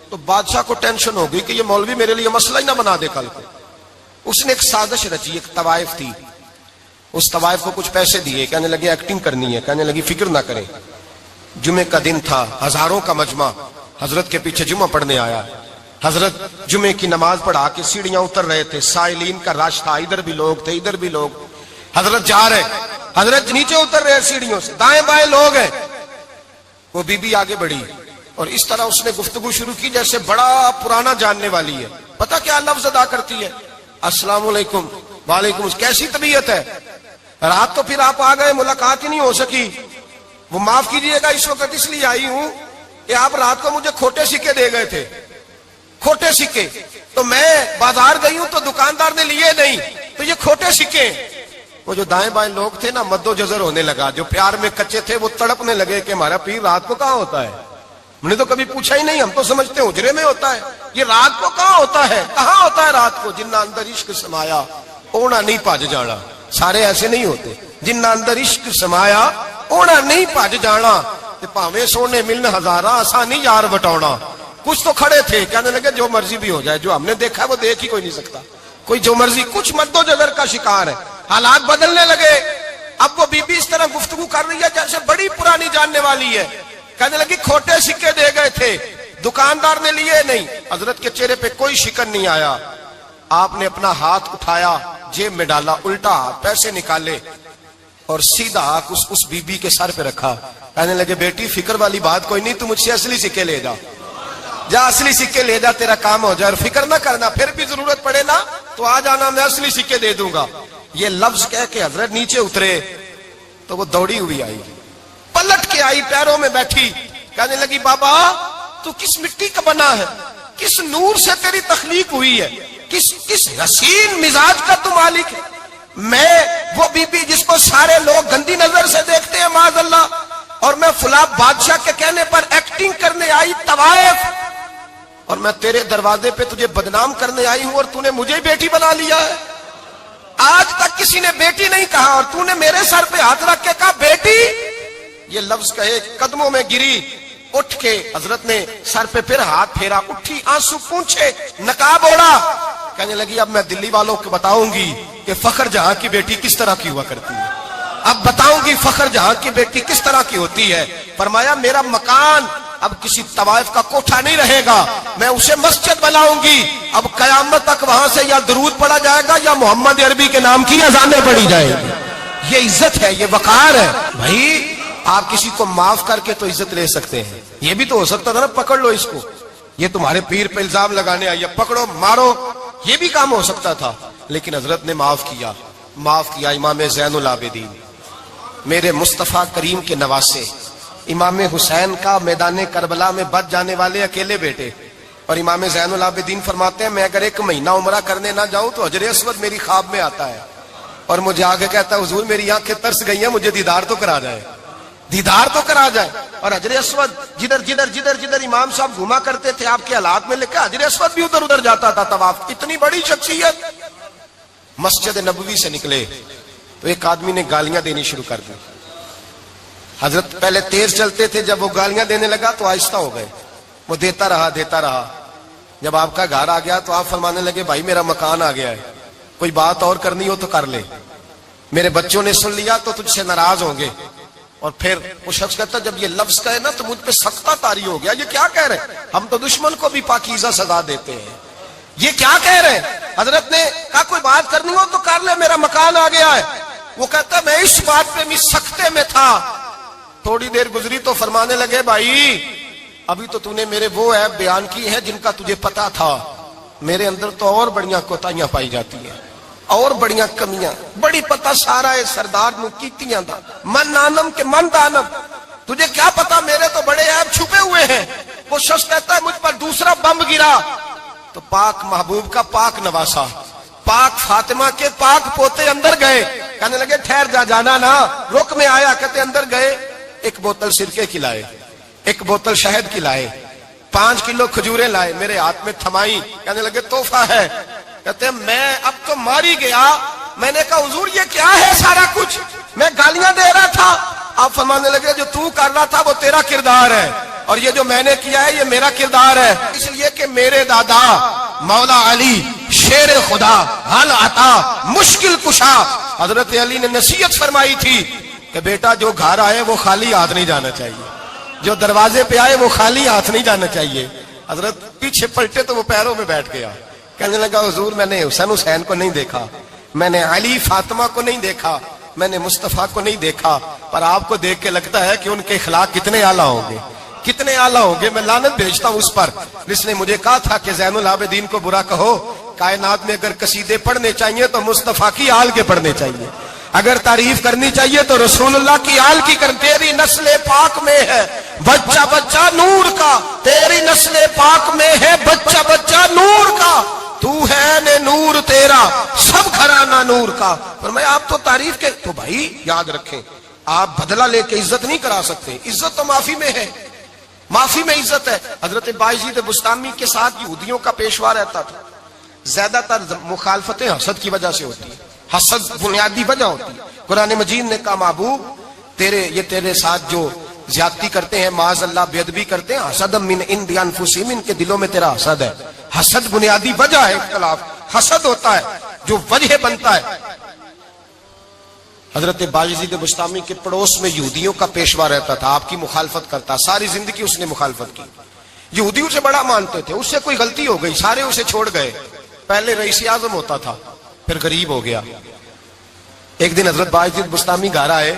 تو بادشاہ کو ٹینشن ہو گئی کہ یہ مولوی میرے لیے مسئلہ ہی نہ بنا دے کل کو. اس نے ایک سازش رچی، ایک طوائف تھی، اس طوائف کو کچھ پیسے دیے، کہنے لگے ایکٹنگ کرنی ہے، کہنے لگی فکر نہ کریں. جمعے کا دن تھا، ہزاروں کا مجمع حضرت کے پیچھے جمعہ پڑھنے آیا. حضرت جمعے کی نماز پڑھا کے سیڑھیاں اتر رہے تھے، سائلین کا رش تھا، ادھر بھی لوگ تھے ادھر بھی لوگ. حضرت جا رہے، حضرت نیچے اتر رہے سیڑھیوں سے، دائیں بائیں لوگ ہیں. وہ بی بی آگے بڑھی اور اس طرح اس نے گفتگو شروع کی جیسے بڑا پرانا جاننے والی ہے. پتہ کیا لفظ ادا کرتی ہے؟ السلام علیکم. وعلیکم. کیسی طبیعت ہے؟ رات تو پھر آپ آ گئے، ملاقات ہی نہیں ہو سکی. وہ معاف کیجئے گا اس وقت اس لیے آئی ہوں کہ آپ رات کو مجھے کھوٹے سکے دے گئے تھے، کھوٹے سکے، تو میں بازار گئی ہوں تو دکاندار نے لیے نہیں، تو یہ کھوٹے سکے. وہ جو دائیں بائیں لوگ تھے نا مد و جزر ہونے لگا، جو پیار میں کچے تھے وہ تڑپنے لگے کہ ہمارا پیر رات کو کہاں ہوتا ہے. ہم نے تو کبھی پوچھا ہی نہیں، ہم تو سمجھتے ہیں حجرے میں ہوتا ہے، یہ رات کو کہاں ہوتا ہے، کہاں ہوتا ہے رات کو. جنہ اندر عشق سمایا اونا نہیں پج جانا. سارے ایسے نہیں ہوتے. جنہ اندر عشق سمایا اونا نہیں پج جانا. پاویں سونے ملن ہزارہ آسانی یار بٹاؤنا. کچھ تو کھڑے تھے کہنے لگے جو مرضی بھی ہو جائے، جو ہم نے دیکھا ہے وہ دیکھ ہی کوئی نہیں سکتا، کوئی جو مرضی. کچھ مد و جزر کا شکار ہے. حالات بدلنے لگے. اب وہ بی بی اس طرح گفتگو کر رہی ہے جیسے بڑی پرانی جاننے والی ہے. کہنے لگی کھوٹے سکے دے گئے تھے، دکاندار نے لیے نہیں. حضرت کے چہرے پہ کوئی شکن نہیں آیا. آپ نے اپنا ہاتھ اٹھایا، جیب میں ڈالا، الٹا ہاتھ، پیسے نکالے اور سیدھا ہاتھ اس بی بی کے سر پہ رکھا. کہنے لگے بیٹی فکر والی بات کوئی نہیں، تو مجھ سے اصلی سکے لے جا، جا اصلی سکے لے جا، تیرا کام ہو جائے. اور فکر نہ کرنا، پھر بھی ضرورت پڑے نا تو آ جانا، میں اصلی سکے دے دوں گا. یہ لفظ کہہ کے حضرت نیچے اترے تو وہ دوڑی ہوئی آئی، پلٹ کے آئی، پیروں میں بیٹھی. کہنے لگی بابا تو کس مٹی کا بنا ہے، کس نور سے تیری تخلیق ہوئی ہے، کس حسین مزاج کا تو مالک ہے. میں وہ بی بی جس کو سارے لوگ گندی نظر سے دیکھتے ہیں معاذ اللہ، اور میں فلاں بادشاہ کے کہنے پر ایکٹنگ کرنے آئی طوائف، اور میں تیرے دروازے پہ تجھے بدنام کرنے آئی ہوں اور تو نے مجھے بیٹی بنا لیا ہے. آج تک کسی نے بیٹی نہیں کہا اور تو نے میرے سر پہ ہاتھ رکھ کے کہا بیٹی. یہ لفظ کہے قدموں میں گری، اٹھ کے حضرت نے سر پہ پھر ہاتھ پھیرا، اٹھی، آنسو پونچھے، نقاب اوڑا. کہنے لگی اب میں دلی والوں کو بتاؤں گی کہ فخر جہاں کی بیٹی کس طرح کی ہوا کرتی ہے، اب بتاؤں گی فخر جہاں کی بیٹی کس طرح کی ہوتی ہے. فرمایا میرا مکان اب کسی طوائف کا کوٹھا نہیں رہے گا، میں اسے مسجد بناؤں گی. اب قیامت تک وہاں سے یا درود پڑھا جائے گا یا محمد عربی کے نام کی اذانیں پڑھی جائے گی. یہ عزت ہے، یہ وقار ہے. بھائی آپ کسی کو معاف کر کے تو عزت لے سکتے ہیں. یہ بھی تو ہو سکتا تھا نا پکڑ لو اس کو، یہ تمہارے پیر پہ الزام لگانے آئی، پکڑو مارو، یہ بھی کام ہو سکتا تھا. لیکن حضرت نے معاف کیا. معاف کیا امام زین العابدین، میرے مصطفیٰ کریم کے نواسے، امام حسین کا میدان کربلا میں بچ جانے والے اکیلے بیٹے. اور امام زین العابدین فرماتے ہیں میں اگر 1 مہینہ عمرہ کرنے نہ جاؤں تو حجر اسود میری خواب میں آتا ہے اور مجھے آگے کہتا ہے حضور میری آنکھیں ترس گئی ہیں، مجھے دیدار تو کرا جائے، دیدار تو کرا جائے. اور حجر اسود جدھر امام صاحب گھوما کرتے تھے آپ کے حالات میں لکھا حجر اسود بھی ادھر جاتا تھا طواف. اتنی بڑی شخصیت. مسجد نبوی سے نکلے تو ایک آدمی نے گالیاں دینی شروع کر دی. حضرت پہلے تیز چلتے تھے، جب وہ گالیاں دینے لگا تو آہستہ ہو گئے. وہ دیتا رہا. جب آپ کا گھر آ گیا تو آپ فرمانے لگے بھائی میرا مکان آ گیا ہے، کوئی بات اور کرنی ہو تو کر لے، میرے بچوں نے سن لیا تو تجھ سے ناراض ہوں گے. اور پھر وہ شخص کہتا جب یہ لفظ کہے نا تو مجھ پہ سختہ طاری ہو گیا، یہ کیا کہہ رہے ہیں؟ ہم تو دشمن کو بھی پاکیزہ سزا دیتے ہیں، یہ کیا کہہ رہے ہیں؟ حضرت نے کہا کوئی بات کرنی ہو تو کر لے، میرا مکان آ گیا ہے. وہ کہتا میں اس بات پہ بھی سختے میں تھا. تھوڑی دیر گزری تو فرمانے لگے بھائی ابھی تو نے میرے وہ عیب بیان کی ہے جن کا تجھے پتا تھا، میرے اندر تو اور بڑیاں کوتاہیاں پائی جاتی ہیں، اور بڑیاں کمیاں. بڑی پتا سارا ہے سردار نو کیتیاں دا من نانم کے من دانم، تجھے کیا پتا میرے تو بڑے عیب چھپے ہوئے ہیں. وہ شخص کہتا ہے مجھ پر دوسرا بم گرا تو پاک محبوب کا پاک نواسا، پاک فاطمہ کے پاک پوتے اندر گئے. کہنے لگے ٹھہر جا، جانا نا، رک میں آیا. کہتے اندر گئے، 1 بوتل سرکے کی لائے، 1 بوتل شہد کی لائے، 5 کلو کھجوریں لائے، میرے ہاتھ میں تھمائی. کہنے لگے تحفہ ہے. کہتے ہیں میں اب تو ماری گیا. میں نے کہا حضور یہ کیا ہے سارا کچھ؟ میں گالیاں دے رہا تھا. آپ فرمانے لگے جو تو کر رہا تھا وہ تیرا کردار ہے اور یہ جو میں نے کیا ہے یہ میرا کردار ہے. اس لیے کہ میرے دادا مولا علی شیر خدا حل عطا مشکل کشا، حضرت علی نے نصیحت فرمائی تھی کہ بیٹا جو گھر آئے وہ خالی ہاتھ نہیں جانا چاہیے، جو دروازے پہ آئے وہ خالی ہاتھ نہیں جانا چاہیے. حضرت پیچھے پلٹے تو وہ پیروں میں بیٹھ گیا. کہنے لگا حضور میں نے حسین کو نہیں دیکھا، میں نے علی فاطمہ کو نہیں دیکھا، میں نے مصطفیٰ کو نہیں دیکھا، پر آپ کو دیکھ کے لگتا ہے کہ ان کے اخلاق کتنے اعلیٰ ہوں گے، کتنے اعلیٰ ہوں گے. میں لعنت بھیجتا ہوں اس پر جس نے مجھے کہا تھا کہ زین العابدین کو برا کہو. کائنات میں اگر قصیدے پڑھنے چاہیے تو مصطفیٰ کی آل کے پڑھنے چاہیے، اگر تعریف کرنی چاہیے تو رسول اللہ کی آل کی کر. تیری نسل پاک میں ہے بچہ بچہ نور کا، تیری نسل پاک میں ہے بچہ بچہ نور کا، تو ہے نے نور تیرا سب گھرانہ نور کا. فرمایا آپ تو تعریف کے تو بھائی یاد رکھیں آپ بدلہ لے کے عزت نہیں کرا سکتے، عزت تو معافی میں ہے، معافی میں عزت ہے. حضرت بایزید بستامی کے ساتھ یہودیوں کا پیشوا رہتا تھا. زیادہ تر مخالفتیں حسد کی وجہ سے ہوتی ہیں، حسد بنیادی وجہ ہوتی ہے. قرآن مجید نے کہا محبوب تیرے ساتھ جو زیادتی کرتے ہیں معاذ اللہ بے ادبی کرتے ہیں، حسد من عند انفسہم، ان کے دلوں میں تیرا حسد ہے. حسد بنیادی وجہ ہے اختلاف، حسد ہوتا ہے جو وجہ بنتا ہے. حضرت بایزید بستامی کے پڑوس میں یہودیوں کا پیشوا رہتا تھا، آپ کی مخالفت کرتا، ساری زندگی اس نے مخالفت کی. یہودی اسے بڑا مانتے تھے، اس سے کوئی غلطی ہو گئی سارے اسے چھوڑ گئے. پہلے رئیس اعظم ہوتا تھا پھر غریب ہو گیا. ایک دن حضرت بایزید بستامی گھر آئے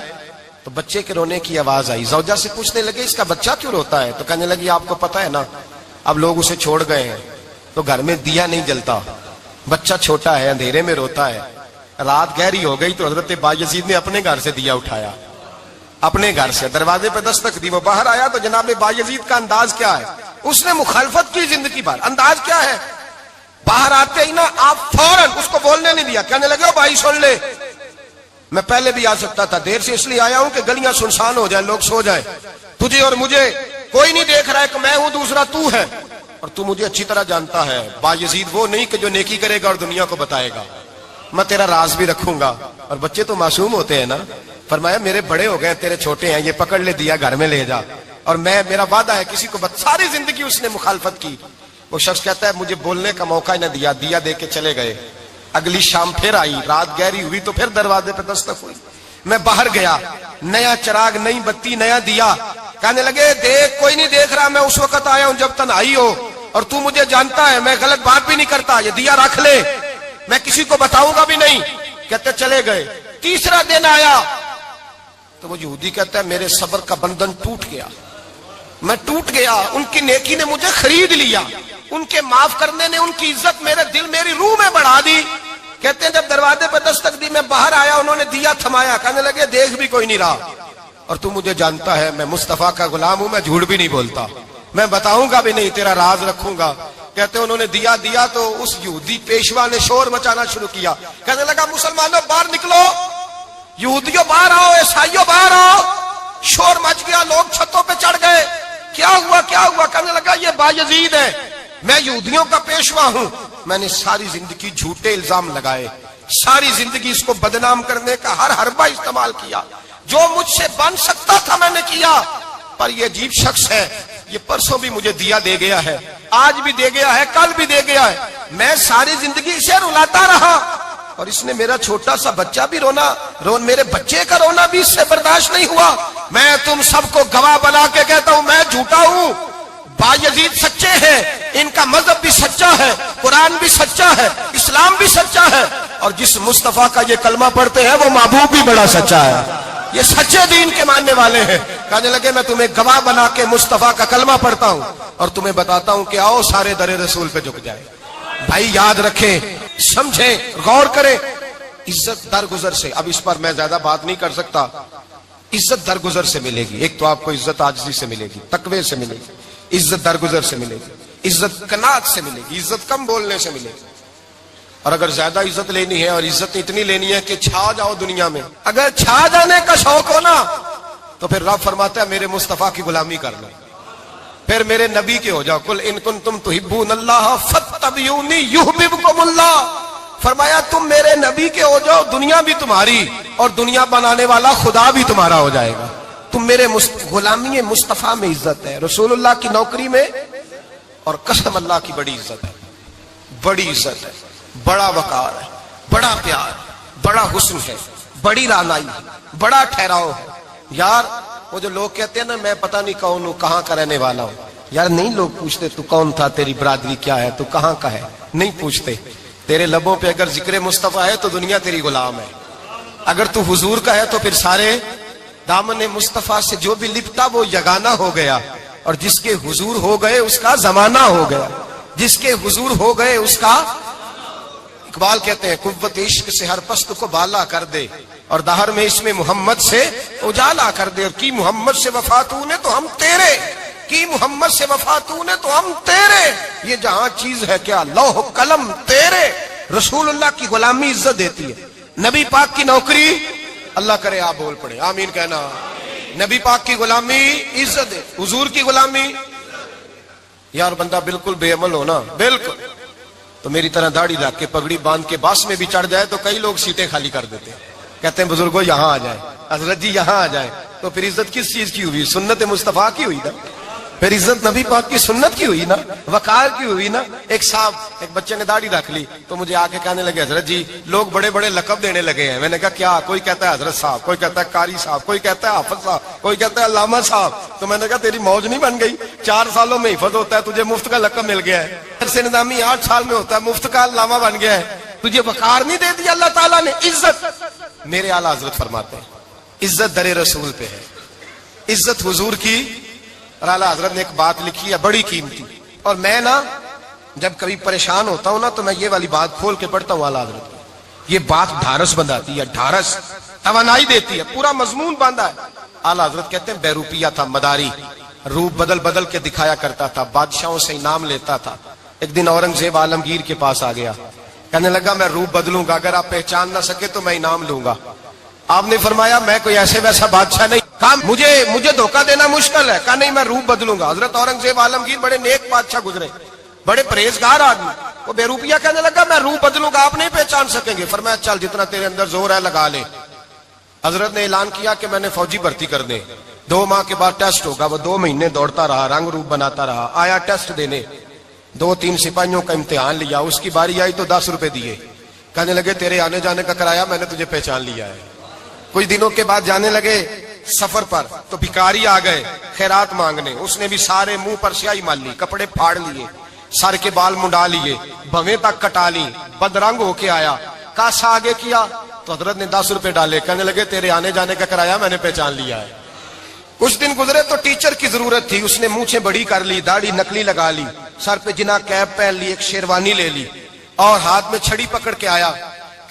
تو بچے کے رونے کی آواز آئی. زوجہ سے پوچھنے لگے اس کا بچہ کیوں روتا ہے؟ تو کہنے لگی آپ کو پتا ہے نا اب لوگ اسے چھوڑ گئے ہیں تو گھر میں دیا نہیں جلتا، بچہ چھوٹا ہے اندھیرے میں روتا ہے. رات گہری ہو گئی تو حضرت بایزید نے اپنے گھر سے دیا اٹھایا، اپنے گھر سے دروازے پہ دستک دی. وہ باہر آیا تو جناب بایزید کا انداز کیا ہے؟ اس نے مخالفت کی زندگی بھر. انداز کیا ہے؟ باہر آتے ہی نا آپ فوراً اس کو بولنے نہیں دیا. کہنے لگے بھائی سن لے، میں پہلے بھی آ سکتا تھا، دیر سے اس لیے آیا ہوں کہ گلیاں سنسان ہو جائیں، لوگ سو جائیں، تجھے اور مجھے کوئی نہیں دیکھ رہا ہے کہ میں ہوں دوسرا تو ہے، اور تو مجھے اچھی طرح جانتا ہے. بایزید وہ نہیں کہ جو نیکی کرے گا اور دنیا کو بتائے گا، میں تیرا راز بھی رکھوں گا. اور بچے تو معصوم ہوتے ہیں نا. فرمایا میرے بڑے ہو گئے تیرے چھوٹے ہیں، یہ پکڑ لے دیا گھر میں لے جا، اور میرا وعدہ ہے کسی کو ساری زندگی اس نے مخالفت کی. وہ شخص کہتا ہے مجھے بولنے کا موقع نہ دیا، دیا دے کے چلے گئے. اگلی شام پھر آئی، رات گہری ہوئی تو پھر دروازے پہ دستک ہوئی. میں باہر گیا، نیا چراغ، نئی بتی، نیا دیا. کہنے لگے دیکھ کوئی نہیں دیکھ رہا، میں اس وقت آیا ہوں جب تنہائی ہو، اور تو مجھے جانتا ہے میں غلط بات بھی نہیں کرتا، یہ دیا رکھ لے، میں کسی کو بتاؤں گا بھی نہیں. کہتے چلے گئے. تیسرا دن آیا تو وہ یہودی کہتا ہے میرے صبر کا بندھن ٹوٹ گیا، میں ٹوٹ گیا. ان کی نیکی نے مجھے خرید لیا، ان کے معاف کرنے نے ان کی عزت میرے دل میری روح میں بڑھا دی کہتے ہیں جب دروازے پہ دستک دی میں باہر آیا, انہوں نے دیا تھمایا, کہنے لگے دیکھ بھی کوئی نہیں رہا, اور تو مجھے جانتا ہے میں مصطفیٰ کا غلام ہوں, میں جھوٹ بھی نہیں بولتا, میں بتاؤں گا بھی نہیں, تیرا راز رکھوں گا. کہتے ہیں انہوں نے دیا تو اس یہودی پیشوا نے شور مچانا شروع کیا, کہنے لگا مسلمانوں باہر نکلو, یہودیوں باہر آؤ, عیسائیوں باہر آؤ. شور مچ گیا, لوگ چھتوں پہ چڑھ گئے. کیا ہوا کیا ہوا؟ کہنے لگا یہ بایزید ہے, میں یہودیوں کا پیشوا ہوں. میں نے ساری زندگی جھوٹے الزام لگائے, ساری زندگی اس کو بدنام کرنے کا ہر حربہ استعمال کیا, جو مجھ سے بن سکتا تھا میں نے کیا. پر یہ عجیب شخص ہے, یہ پرسوں بھی مجھے دیا دے گیا ہے, آج بھی دے گیا ہے, کل بھی دے گیا ہے. میں ساری زندگی اسے رلاتا رہا, اور اس نے میرا چھوٹا سا بچہ بھی میرے بچے کا رونا بھی اس سے برداشت نہیں ہوا. میں تم سب کو گواہ بنا کے کہتا ہوں میں جھوٹا ہوں, بایزید سچے ہیں, ان کا مذہب بھی سچا ہے, قرآن بھی سچا ہے, اسلام بھی سچا ہے, اور جس مصطفیٰ کا یہ کلمہ پڑھتے ہیں وہ محبوب بھی بڑا سچا ہے. یہ سچے دین کے ماننے والے ہیں. کہنے لگے میں تمہیں گواہ بنا کے مصطفیٰ کا کلمہ پڑھتا ہوں اور تمہیں بتاتا ہوں کہ آؤ سارے در رسول پہ جھک جائے. بھائی یاد رکھیں, سمجھیں, غور کریں. عزت درگزر سے, اب اس پر میں زیادہ بات نہیں کر سکتا. عزت درگزر سے ملے گی. ایک تو آپ کو عزت عاجزی سے ملے گی, تقوی سے ملے گی, عزت درگزر سے ملے گی, عزت قناعت سے ملے گی, عزت کم بولنے سے ملے گی. اور اگر زیادہ عزت لینی ہے, اور عزت اتنی لینی ہے کہ چھا جاؤ دنیا میں, اگر چھا جانے کا شوق ہو نا, تو پھر رب فرماتا ہے میرے مصطفیٰ کی غلامی کر لو, پھر میرے نبی کے ہو جاؤ. قل ان کنتم تحبون اللہ فاتبعونی یحببکم اللہ. فرمایا تم میرے نبی کے ہو جاؤ, دنیا بھی تمہاری, اور دنیا بنانے والا خدا بھی تمہارا ہو جائے گا. تم میرے غلامی مصطفیٰ میں عزت ہے, رسول اللہ کی نوکری میں, اور قسم اللہ کی بڑی عزت ہے, بڑی عزت ہے, بڑا وقار ہے, بڑا پیار, بڑا حسن ہے, بڑی رانائی, بڑا ٹھہراؤ ہے. یار وہ جو لوگ کہتے ہیں نا میں پتہ نہیں کون ہوں, کہاں کا رہنے والا ہوں, یار نہیں لوگ پوچھتے تو کون تھا, تیری برادری کیا ہے, تو کہاں کا ہے, نہیں پوچھتے. تیرے لبوں پہ اگر ذکر مصطفیٰ ہے تو دنیا تیری غلام ہے. اگر تو حضور کا ہے تو پھر سارے دامن مصطفیٰ سے جو بھی لپٹا وہ یگانہ ہو گیا, اور جس کے حضور ہو گئے اس کا زمانہ ہو گیا, جس کے حضور ہو گئے اس کا. اقبال کہتے ہیں قوت عشق سے ہر پست کو بالا کر دے, اور دہر میں اس میں محمد سے اجالا کر دے. اور کی محمد سے وفا تو نے تو ہم تیرے, کی محمد سے وفا تو نے تو ہم تیرے. یہ جہاں چیز ہے کیا, لوح قلم تیرے. رسول اللہ کی غلامی عزت دیتی ہے, نبی پاک کی نوکری, اللہ کرے آپ بول پڑے آمین کہنا. نبی پاک کی غلامی عزت دے, حضور کی غلامی. یار بندہ بالکل بے عمل ہونا, بالکل, تو میری طرح داڑھی رکھ کے پگڑی باندھ کے باس میں بھی چڑھ جائے تو کئی لوگ سیٹیں خالی کر دیتے ہیں, کہتے ہیں بزرگوں یہاں آ جائے, حضرت جی یہاں آ جائے. تو پھر عزت کس چیز کی ہوئی, سنت مصطفیٰ کی ہوئی نا, پھر عزت نبی پاک کی سنت کی ہوئی نا, وقار کی ہوئی نا. ایک صاحب, ایک بچے نے داڑھی رکھ لی تو مجھے آ کے کہنے لگے حضرت جی لوگ بڑے بڑے لقب دینے لگے ہیں. میں نے کہا کیا؟ کوئی کہتا ہے حضرت صاحب, کوئی کہتا ہے قاری صاحب, کوئی کہتا ہے حافظ صاحب, کوئی کہتا ہے علامہ صاحب. تو میں نے کہا تیری موج نہیں بن گئی, 4 سالوں میں حفظ ہوتا ہے, تجھے مفت کا لقب مل گیا ہے. سے نظامی 8 سال میں ہوتا ہے, مفت کا علامہ بن گیا ہے, تجھے وقار نہیں دے دیا اللہ تعالیٰ نے. عزت میرے اعلیٰ حضرت فرماتے ہیں عزت در رسول پہ ہے, عزت حضور کی. اور اعلیٰ حضرت نے ایک بات لکھی ہے بڑی قیمتی, اور میں نا جب کبھی پریشان ہوتا ہوں نا تو میں یہ والی بات کھول کے پڑھتا ہوں اعلیٰ حضرت. یہ بات ڈھارس بندھاتی ہے, ڈھارس, توانائی دیتی ہے, پورا مضمون باندھا ہے. اعلیٰ حضرت کہتے ہیں بیروپیہ تھا, مداری, روپ بدل بدل کے دکھایا کرتا تھا, بادشاہوں سے انعام لیتا تھا. ایک دن اورنگزیب عالمگیر کے پاس آ گیا, کہنے لگا میں روپ بدلوں گا, اگر آپ پہچان نہ سکے تو میں انعام لوں گا. آپ نے فرمایا میں کوئی ایسے ویسا بادشاہ نہیں, کہا مجھے دھوکہ دینا مشکل ہے. کہا نہیں میں روپ بدلوں گا. حضرت اورنگزیب عالمگیر بڑے نیک بادشاہ گزرے, بڑے پرہیزگار آدمی. وہ بے روپیہ کہنے لگا میں روپ بدلوں گا, آپ نہیں پہچان سکیں گے. فرمایا چل جتنا تیرے اندر زور ہے لگا لے. حضرت نے اعلان کیا کہ میں نے فوجی بھرتی کر دیں, 2 ماہ کے بعد ٹیسٹ ہوگا. وہ 2 مہینے دوڑتا رہا, رنگ روپ بناتا رہا, آیا ٹیسٹ دینے, 2-3 سپاہیوں کا امتحان لیا. اس کی باری آئی تو 10 روپے دیے, کہنے لگے تیرے آنے جانے کا کرایہ میں نے تجھے پہچان لیا ہے. کچھ دنوں کے بعد جانے لگے سفر پر تو بھکاری آ گئے خیرات مانگنے. اس نے بھی سارے منہ پر سیاہی مال لی, کپڑے پھاڑ لیے, سر کے بال منڈا لیے, بھویں تک کٹا لی, بدرنگ ہو کے آیا. کاسا آگے کیا تو حضرت نے 10 روپے ڈالے, کہنے لگے تیرے آنے جانے کا کرایہ میں نے پہچان لیا ہے. کچھ دن گزرے تو ٹیچر کی ضرورت تھی, اس نے مونچھیں بڑی کر لی, داڑھی نکلی لگا لی, سر پہ جنا کیپ پہن لی, ایک شیروانی لے لی, اور ہاتھ میں چھڑی پکڑ کے آیا.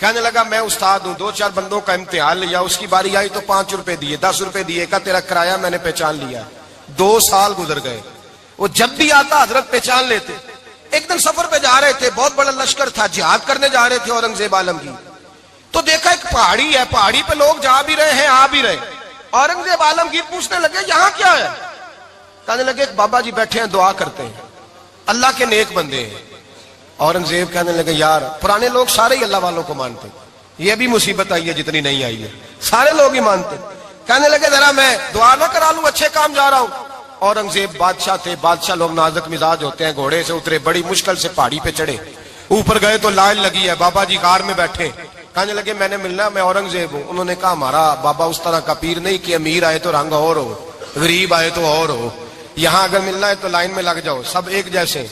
کہنے لگا میں استاد ہوں، 2-4 بندوں کا امتحان لیا، اس کی باری آئی تو 5 روپے دیے، 10 روپے دیے، کہا تیرا کرایہ میں نے پہچان لیا۔ 2 سال گزر گئے، وہ جب بھی آتا حضرت پہچان لیتے۔ ایک دن سفر پہ جا رہے تھے، بہت بڑا لشکر تھا، جہاد کرنے جا رہے تھے اورنگزیب عالم کی، تو دیکھا ایک پہاڑی ہے، پہاڑی پہ لوگ جا بھی رہے ہیں آ بھی رہے۔ اورنگزیب عالمگیر پوچھنے لگے یہاں کیا ہے؟ کہنے لگے ایک بابا جی بیٹھے ہیں دعا کرتے ہیں، اللہ کے نیک بندے ہیں۔ اورنگزیب کہنے لگے یار پرانے لوگ سارے ہی اللہ والوں کو مانتے، یہ بھی مصیبت آئی ہے جتنی نہیں آئی ہے، سارے لوگ ہی مانتے۔ کہنے لگے ذرا میں دعا نہ کرا لوں، اچھے کام جا رہا ہوں۔ اورنگزیب بادشاہ تھے، بادشاہ لوگ نازک مزاج ہوتے ہیں، گھوڑے سے اترے، بڑی مشکل سے پہاڑی پہ چڑھے، اوپر گئے تو لائن لگی ہے، بابا جی غار میں بیٹھے۔ کہنے لگے میں نے ملنا، میں اورنگزیب ہوں۔ انہوں نے کہا ہمارا بابا اس طرح کا پیر نہیں کہ امیر آئے تو رنگ اور ہو، غریب آئے تو اور ہو، یہاں اگر ملنا ہے تو لائن میں لگ جاؤ، سب ایک جیسے۔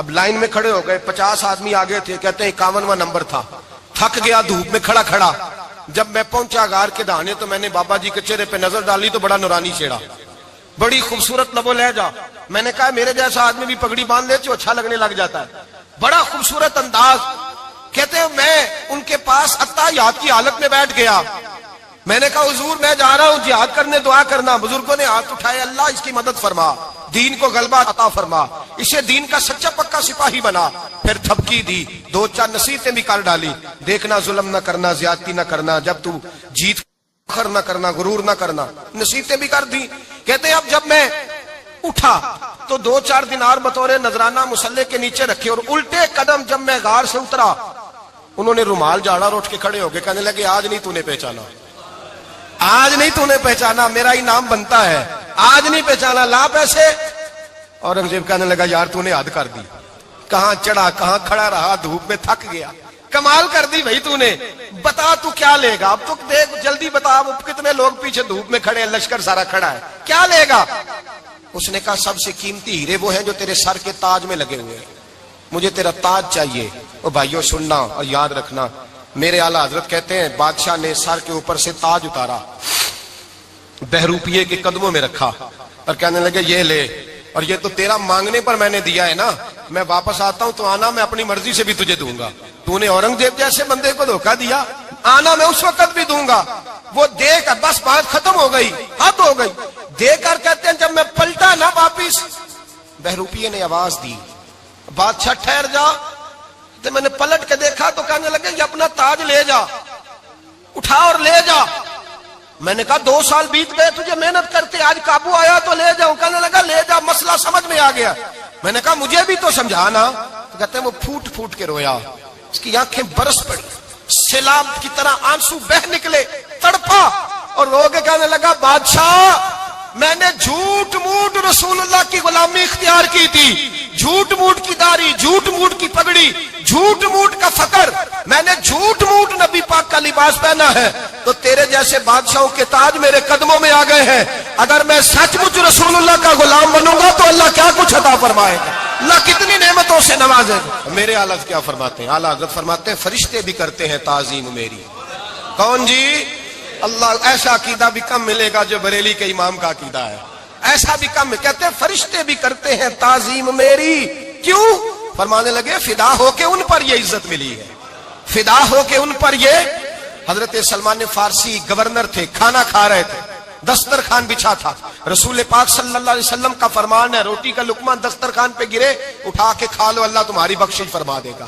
اب لائن میں کھڑے ہو گئے، 50 آدمی آگے تھے، کہتے ہیں 51واں نمبر تھا، تھک گیا دھوپ میں کھڑا کھڑا۔ جب میں پہنچا غار کے دہانے تو میں نے بابا جی کے چہرے پہ نظر ڈالی تو بڑا نورانی چہرہ، بڑی خوبصورت لب و لہجہ۔ میں نے کہا میرے جیسا آدمی بھی پگڑی باندھ لے تو اچھا لگنے لگ جاتا ہے، بڑا خوبصورت انداز۔ کہتے ہیں میں ان کے پاس اتحیات کی حالت میں بیٹھ گیا، میں نے کہا حضور میں جا رہا ہوں جہاد کرنے، دعا کرنا۔ بزرگوں نے ہاتھ اٹھائے، اللہ اس کی مدد فرما، دین کو غلبہ عطا فرما، اسے دین کا سچا پکا سپاہی بنا۔ پھر تھپکی دی، 2-4 نصیحتیں بھی کر ڈالی، دیکھنا ظلم نہ کرنا، زیادتی نہ کرنا، جب تو جیت فخر نہ کرنا، غرور نہ کرنا، نصیحتیں بھی کر دی۔ کہتے ہیں اب جب میں اٹھا تو 2-4 دینار بطور نذرانہ مسلح کے نیچے رکھے، اور الٹے قدم جب میں غار سے اترا انہوں نے رومال جھاڑا اور اٹھ کے کھڑے ہو گئے، کہنے لگے آج نہیں تو نے پہچانا، آج نہیں تو نے پہچانا، میرا انعام بنتا ہے، آج نہیں پہچانا، لا پیسے۔ اورنگزیب کہنے لگا یار تو نے حد کر دی، کہاں چڑھا کہاں کھڑا رہا، دھوپ میں تھک گیا، کمال کر دی بھائی تو نے، بتا تو کیا لے گا، اب تو دیکھ جلدی بتا، اب کتنے لوگ پیچھے دھوپ میں کھڑے ہیں، لشکر سارا کھڑا ہے، کیا لے گا؟ اس نے کہا سب سے قیمتی ہیرے وہ ہیں جو تیرے سر کے تاج میں لگے ہوئے ہیں، مجھے تیرا تاج چاہیے۔ او بھائیو سننا اور یاد رکھنا، میرے اعلیٰ حضرت کہتے ہیں بادشاہ نے سر کے اوپر سے تاج اتارا، بہروپیے کے قدموں میں رکھا اور کہنے لگے یہ لے، اور یہ تو تیرا مانگنے پر میں نے دیا ہے نا، میں واپس آتا ہوں تو آنا میں اپنی مرضی سے بھی تجھے دوں گا، تو نے اورنگزیب جیسے بندے کو دھوکہ دیا، آنا میں اس وقت بھی دوں گا۔ وہ دے کر بس بات ختم ہو گئی، حد ہو گئی، دے کر کہتے ہیں جب میں پلٹا نا واپس، بہروپیے نے آواز دی بادشاہ ٹھہر جا، تو میں نے پلٹ کے دیکھا تو کہنے لگے یہ اپنا تاج لے جا، اٹھا اور لے جا۔ میں نے کہا 2 سال بیت گئے تجھے محنت کرتے، آج قابو آیا تو لے جاؤں، کہنے لگا لے جا، مسئلہ سمجھ میں آ گیا۔ میں نے کہا مجھے بھی تو سمجھانا، تو کہتے ہیں وہ پھوٹ پھوٹ کے رویا، اس کی آنکھیں برس پڑی، سیلاب کی طرح آنسو بہ نکلے، تڑپا اور رو کے کہنے لگا بادشاہ میں نے جھوٹ موٹ رسول اللہ کی غلامی اختیار کی تھی، جھوٹ موٹ کی داڑھی، جھوٹ موٹ کی پگڑی، جھوٹ موٹ کا فقر، میں نے جھوٹ موٹ نبی پاک کا لباس پہنا ہے، تو تیرے جیسے بادشاہوں کے تاج میرے قدموں میں آ گئے ہیں، اگر میں سچ مچ رسول اللہ کا غلام بنوں گا تو اللہ کیا کچھ عطا فرمائے گا، اللہ کتنی نعمتوں سے نوازے گا۔ میرے اعلیٰ حضرت کیا فرماتے ہیں؟ اعلیٰ حضرت فرماتے ہیں فرشتے بھی کرتے ہیں تعظیم میری۔ کون جی؟ اللہ۔ ایسا عقیدہ بھی کم ملے گا جو بریلی کے امام کا عقیدہ ہے، ایسا بھی کم، کہتے ہیں فرشتے بھی کرتے ہیں تعظیم میری۔ کیوں؟ فرمانے لگے فدا ہو کے ان پر یہ عزت ملی ہے، فدا ہو کے ان پر یہ۔ حضرت سلمان فارسی گورنر تھے، کھانا کھا رہے تھے، دسترخوان بچھا تھا، رسول پاک صلی اللہ علیہ وسلم کا فرمان ہے روٹی کا لقمہ دسترخوان پہ گرے اٹھا کے کھا لو، اللہ تمہاری بخشش فرما دے گا،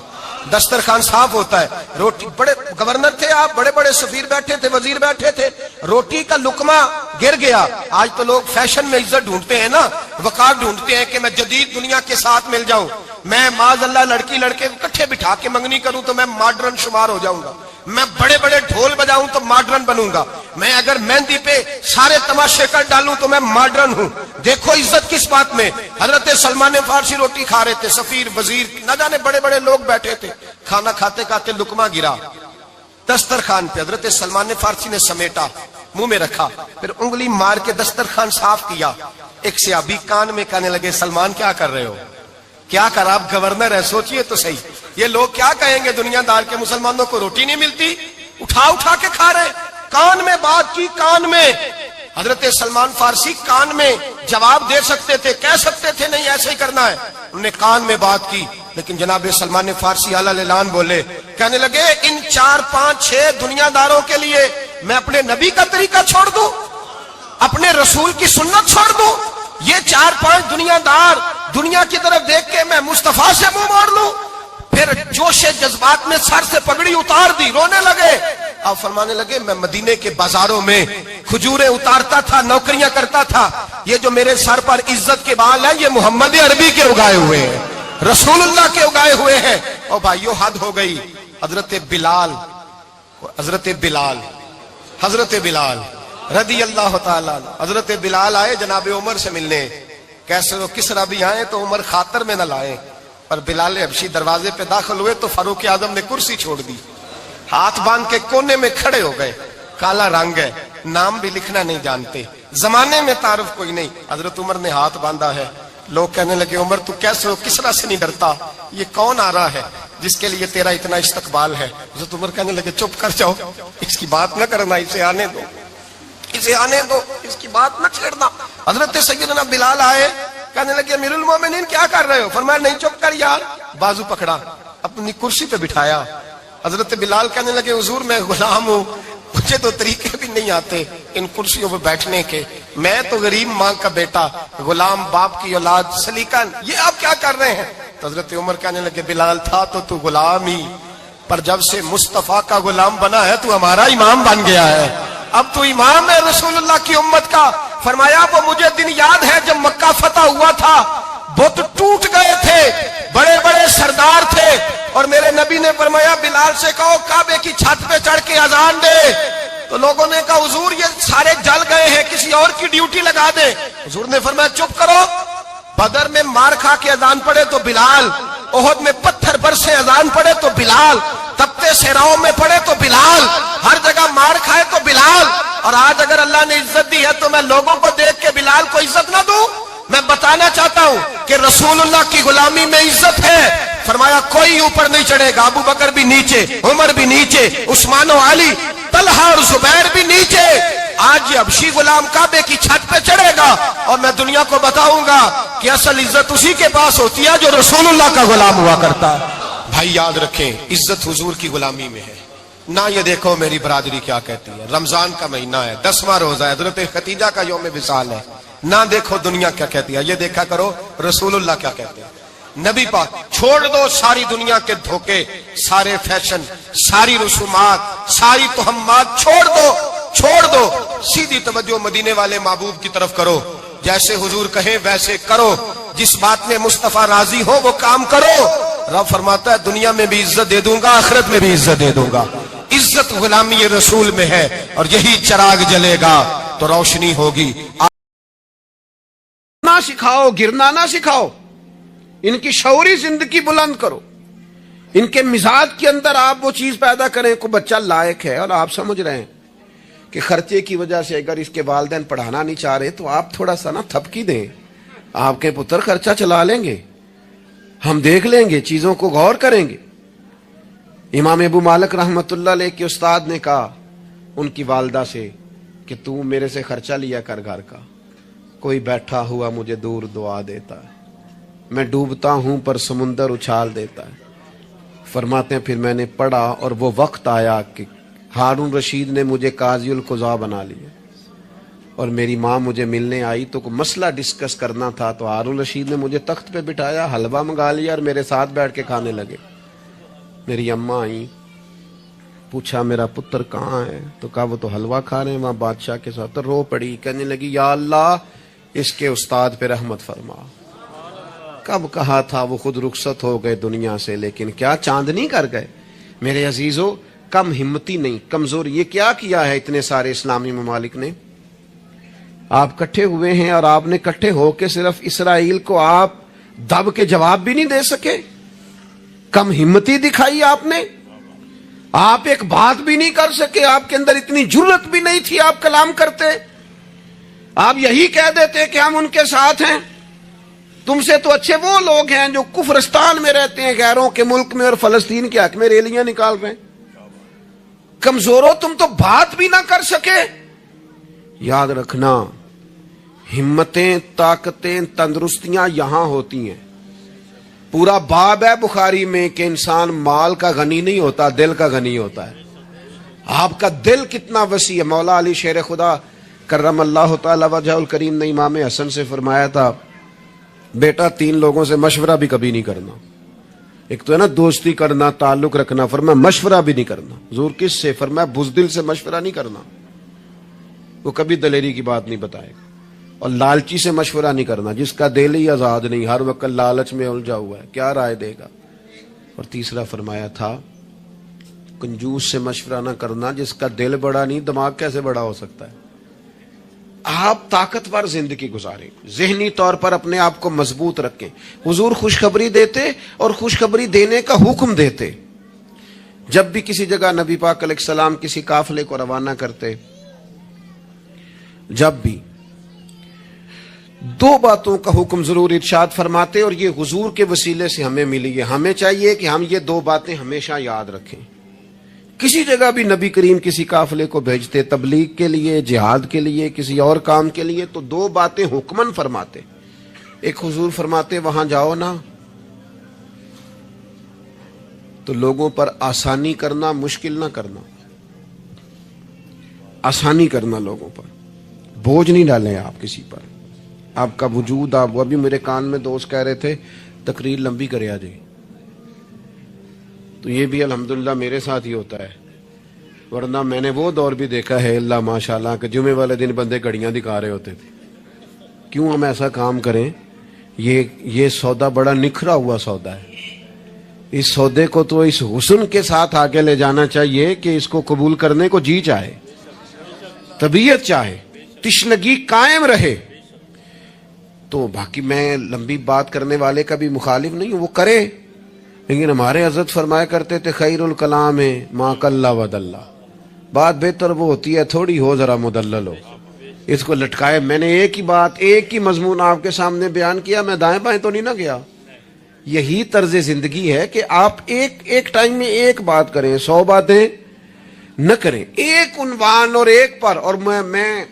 دسترخوان صاف ہوتا ہے۔ روٹی، بڑے گورنر تھے آپ، بڑے بڑے سفیر بیٹھے تھے، وزیر بیٹھے تھے، روٹی کا لقمہ گر گیا۔ آج تو لوگ فیشن میں عزت ڈھونڈتے ہیں نا، وقار ڈھونڈتے ہیں کہ میں جدید دنیا کے ساتھ مل جاؤں، میں معاذ اللہ لڑکی لڑکے اکٹھے بٹھا کے منگنی کروں تو میں ماڈرن شمار ہو جاؤں گا، میں بڑے بڑے ڈھول بجاؤں تو ماڈرن بنوں گا، میں اگر مہندی پہ سارے تماشے کر ڈالوں تو میں ماڈرن ہوں۔ دیکھو عزت کس بات میں۔ حضرت سلمان فارسی روٹی کھا رہے تھے، سفیر وزیر نہ جانے بڑے بڑے لوگ بیٹھے تھے، کھانا کھاتے کھاتے لقمہ گرا دسترخوان پہ، حضرت سلمان فارسی نے سمیٹا، منہ میں رکھا، پھر انگلی مار کے دسترخوان صاف کیا۔ ایک صحابی کان میں کہنے لگے سلمان کیا کر رہے ہو، کیا کر، آپ گورنر ہے، سوچئے تو صحیح، یہ لوگ کیا کہیں گے دنیا دار کے مسلمانوں کو روٹی نہیں ملتی، اٹھا اٹھا کے کھا رہے۔ کان میں بات کی، کان میں۔ حضرت سلمان فارسی کان میں جواب دے سکتے تھے، کہہ سکتے تھے نہیں ایسے ہی کرنا ہے، انہوں نے کان میں بات کی، لیکن جناب سلمان فارسی اعلیٰ اعلان بولے، کہنے لگے ان 4 5 6 دنیا داروں کے لیے میں اپنے نبی کا طریقہ چھوڑ دوں، اپنے رسول کی سنت چھوڑ دوں؟ یہ 4 5 دنیا دار دنیا کی طرف دیکھ کے میں مصطفیٰ سے منہ موڑ لوں؟ پھر جوش جذبات میں سر سے پگڑی اتار دی، رونے لگے۔ آپ فرمانے لگے میں مدینے کے بازاروں میں کھجوریں اتارتا تھا، نوکریاں کرتا تھا، یہ جو میرے سر پر عزت کے بال ہیں یہ محمد عربی کے اگائے ہوئے ہیں، رسول اللہ کے اگائے ہوئے ہیں۔ اور بھائیو حد ہو گئی۔ حضرت بلال رضی اللہ تعالیٰ، حضرت بلال آئے جناب عمر سے ملنے، کیسے وہ کسرا بھی آئے تو عمر خاطر میں نہ لائے، اور بلال حبشی دروازے پہ داخل ہوئے تو فاروق اعظم نے کرسی چھوڑ دی، ہاتھ باندھ کے کونے میں کھڑے ہو گئے۔ کالا رنگ ہے، نام بھی لکھنا نہیں جانتے، زمانے میں تعارف کوئی نہیں۔ حضرت عمر نے ہاتھ باندھا ہے، لوگ کہنے لگے عمر تو کیسے ہو، کسرا سے نہیں ڈرتا، یہ کون آ رہا ہے جس کے لیے تیرا اتنا استقبال ہے؟ حضرت عمر کہنے لگے چپ کر جاؤ، اس کی بات نہ کرنا، اسے آنے دو، اسے آنے دو، اس کی بات نہ چھیڑنا۔ حضرت سیدنا بلال آئے، کہنے لگے امیر المومنین کیا کر رہے ہو؟ فرمایا نہیں چپ کر یار، بازو پکڑا، اپنی کرسی پہ بٹھایا۔ حضرت بلال کہنے لگے حضور میں غلام ہوں، مجھے تو طریقے بھی نہیں آتے ان کرسیوں پہ بیٹھنے کے، میں تو غریب ماں کا بیٹا، غلام باپ کی اولاد، سلیقہ، یہ آپ کیا کر رہے ہیں؟ تو حضرت عمر کہنے لگے بلال تھا تو غلام ہی، پر جب سے مصطفیٰ کا غلام بنا ہے تو ہمارا امام بن گیا ہے، اب تو امام ہے رسول اللہ کی امت کا۔ فرمایا وہ مجھے دن یاد ہے جب مکہ فتح ہوا تھا، بت ٹوٹ گئے تھے، بڑے بڑے سردار تھے، اور میرے نبی نے فرمایا بلال سے کہو کعبے کی چھت پہ چڑھ کے اذان دے۔ تو لوگوں نے کہا حضور یہ سارے جل گئے ہیں، کسی اور کی ڈیوٹی لگا دے۔ حضور نے فرمایا چپ کرو، بدر میں مار کھا کے اذان پڑے تو بلال، احد میں پتھر برسے اذان پڑے تو بلال، تپتے صحراؤں میں پڑے تو بلال، ہر جگہ مار کھائے تو بلال۔ اور آج اگر اللہ نے عزت دی ہے تو میں لوگوں کو دیکھ کے بلال کو عزت نہ دوں؟ میں بتانا چاہتا ہوں کہ رسول اللہ کی غلامی میں عزت ہے۔ فرمایا کوئی اوپر نہیں چڑھے گا، ابو بکر بھی نیچے، عمر بھی نیچے، عثمان و علی، طلحہ اور زبیر بھی نیچے۔ آج یہ حبشی غلام کعبے کی چھت پہ چڑھے گا اور میں دنیا کو بتاؤں گا کہ اصل عزت اسی کے پاس ہوتی ہے جو رسول اللہ کا غلام ہوا کرتا ہے۔ بھائی یاد رکھیں عزت حضور کی غلامی میں ہے، نہ یہ دیکھو میری برادری کیا کہتی ہے، رمضان کا مہینہ ہے، 10واں روزہ ہے، حضرت خدیجہ کا یوم وصال ہے، نہ دیکھو دنیا کیا کہتی ہے، یہ دیکھا کرو رسول اللہ کیا کہتے ہیں۔ نبی پاک چھوڑ دو ساری دنیا کے دھوکے، سارے فیشن، ساری رسومات، ساری تہمات چھوڑ دو، سیدھی توجہ مدینے والے محبوب کی طرف کرو، جیسے حضور کہیں ویسے کرو، جس بات میں مصطفیٰ راضی ہو وہ کام کرو۔ رب فرماتا ہے دنیا میں بھی عزت دے دوں گا، آخرت میں بھی عزت دے دوں گا۔ عزت غلامی رسول میں ہے، اور یہی چراغ جلے گا تو روشنی ہوگی۔ نہ سکھاؤ، گرنا نہ سکھاؤ، ان کی شعوری زندگی بلند کرو، ان کے مزاج کے اندر آپ وہ چیز پیدا کریں کو بچہ لائق ہے۔ اور آپ سمجھ رہے ہیں کہ خرچے کی وجہ سے اگر اس کے والدین پڑھانا نہیں چاہ رہے تو آپ تھوڑا سا نا تھپکی دیں، آپ کے پتر خرچہ چلا لیں گے، ہم دیکھ لیں گے، چیزوں کو غور کریں گے۔ امام ابو مالک رحمت اللہ علیہ کے استاد نے کہا ان کی والدہ سے کہ تو میرے سے خرچہ لیا کر گھر کا، کوئی بیٹھا ہوا مجھے دور دعا دیتا ہے، میں ڈوبتا ہوں پر سمندر اچھال دیتا ہے۔ فرماتے ہیں پھر میں نے پڑھا اور وہ وقت آیا کہ ہارون رشید نے مجھے قاضی القضاء بنا لیا، اور میری ماں مجھے ملنے آئی تو کوئی مسئلہ ڈسکس کرنا تھا تو ہارون رشید نے مجھے تخت پہ بٹھایا، حلوہ منگا لیا اور میرے ساتھ بیٹھ کے کھانے لگے۔ میری اماں آئیں، پوچھا میرا پتر کہاں ہے؟ تو کہا وہ تو حلوہ کھا رہے ہیں وہاں بادشاہ کے ساتھ۔ تو رو پڑی، کہنے لگی یا اللہ اس کے استاد پہ رحمت فرما، کب کہا تھا وہ خود رخصت ہو گئے دنیا سے، لیکن کیا چاندنی کر گئے۔ میرے عزیزو کم ہمتی نہیں، کمزور۔ یہ کیا کیا ہے اتنے سارے اسلامی ممالک نے؟ آپ کٹھے ہوئے ہیں اور آپ نے کٹھے ہو کے صرف اسرائیل کو آپ دب کے جواب بھی نہیں دے سکے، کم ہمتی دکھائی آپ نے، آپ ایک بات بھی نہیں کر سکے، آپ کے اندر اتنی جرت بھی نہیں تھی آپ کلام کرتے، آپ یہی کہہ دیتے کہ ہم ان کے ساتھ ہیں۔ تم سے تو اچھے وہ لوگ ہیں جو کفرستان میں رہتے ہیں، غیروں کے ملک میں، اور فلسطین کے حق میں ریلیاں نکال رہے ہیں۔ کمزوروں تم تو بات بھی نہ کر سکے۔ یاد رکھنا ہمتیں، طاقتیں، تندرستیاں یہاں ہوتی ہیں، پورا باب ہے بخاری میں کہ انسان مال کا غنی نہیں ہوتا، دل کا غنی ہوتا ہے. آپ کا دل کتنا وسیع ہے. مولا علی شیر خدا کرم اللہ تعالی وجہ الکریم نے امام حسن سے فرمایا تھا بیٹا 3 لوگوں سے مشورہ بھی کبھی نہیں کرنا. ایک تو ہے نا دوستی کرنا، تعلق رکھنا، فرمایا مشورہ بھی نہیں کرنا. حضور کس سے؟ فرمایا بزدل سے مشورہ نہیں کرنا، وہ کبھی دلیری کی بات نہیں بتائے گا. اور لالچی سے مشورہ نہیں کرنا، جس کا دل ہی آزاد نہیں، ہر وقت لالچ میں الجھا ہوا ہے، کیا رائے دے گا. اور تیسرا فرمایا تھا کنجوس سے مشورہ نہ کرنا، جس کا دل بڑا نہیں دماغ کیسے بڑا ہو سکتا ہے. آپ طاقتور زندگی گزاریں، ذہنی طور پر اپنے آپ کو مضبوط رکھیں. حضور خوشخبری دیتے اور خوشخبری دینے کا حکم دیتے. جب بھی کسی جگہ نبی پاک علیہ السلام کسی قافلے کو روانہ کرتے، جب بھی 2 باتوں کا حکم ضرور ارشاد فرماتے، اور یہ حضور کے وسیلے سے ہمیں ملی ہے. ہمیں چاہیے کہ ہم یہ 2 باتیں ہمیشہ یاد رکھیں. کسی جگہ بھی نبی کریم کسی قافلے کو بھیجتے تبلیغ کے لیے، جہاد کے لیے، کسی اور کام کے لیے، تو 2 باتیں حکمن فرماتے. ایک حضور فرماتے وہاں جاؤ نا تو لوگوں پر آسانی کرنا، مشکل نہ کرنا. آسانی کرنا لوگوں پر، بوجھ نہیں ڈالیں آپ کسی پر. آپ کا وجود، آپ وہ بھی میرے کان میں دوست کہہ رہے تھے تقریر لمبی کرے آ جائے، تو یہ بھی الحمدللہ میرے ساتھ ہی ہوتا ہے. ورنہ میں نے وہ دور بھی دیکھا ہے اللہ ماشاءاللہ کہ جمعے والے دن بندے گھڑیاں دکھا رہے ہوتے تھے. کیوں ہم ایسا کام کریں؟ یہ سودا بڑا نکھرا ہوا سودا ہے. اس سودے کو تو اس حسن کے ساتھ آگے لے جانا چاہیے کہ اس کو قبول کرنے کو جی چاہے، طبیعت چاہے، تشنگی قائم رہے. تو باقی میں لمبی بات کرنے والے کا بھی مخالف نہیں ہوں، وہ کرے، لیکن ہمارے حضرت فرمایا کرتے تھے خیر الکلام ما قل ودل. بات بہتر وہ ہوتی ہے تھوڑی ہو ذرا مدلل ہو. اس کو لٹکائے. میں نے ایک ہی بات، ایک ہی مضمون آپ کے سامنے بیان کیا، میں دائیں بائیں تو نہیں نہ گیا. یہی طرز زندگی ہے کہ آپ ایک ٹائم میں ایک بات کریں، 100 باتیں نہ کریں. ایک عنوان اور ایک پر. اور میں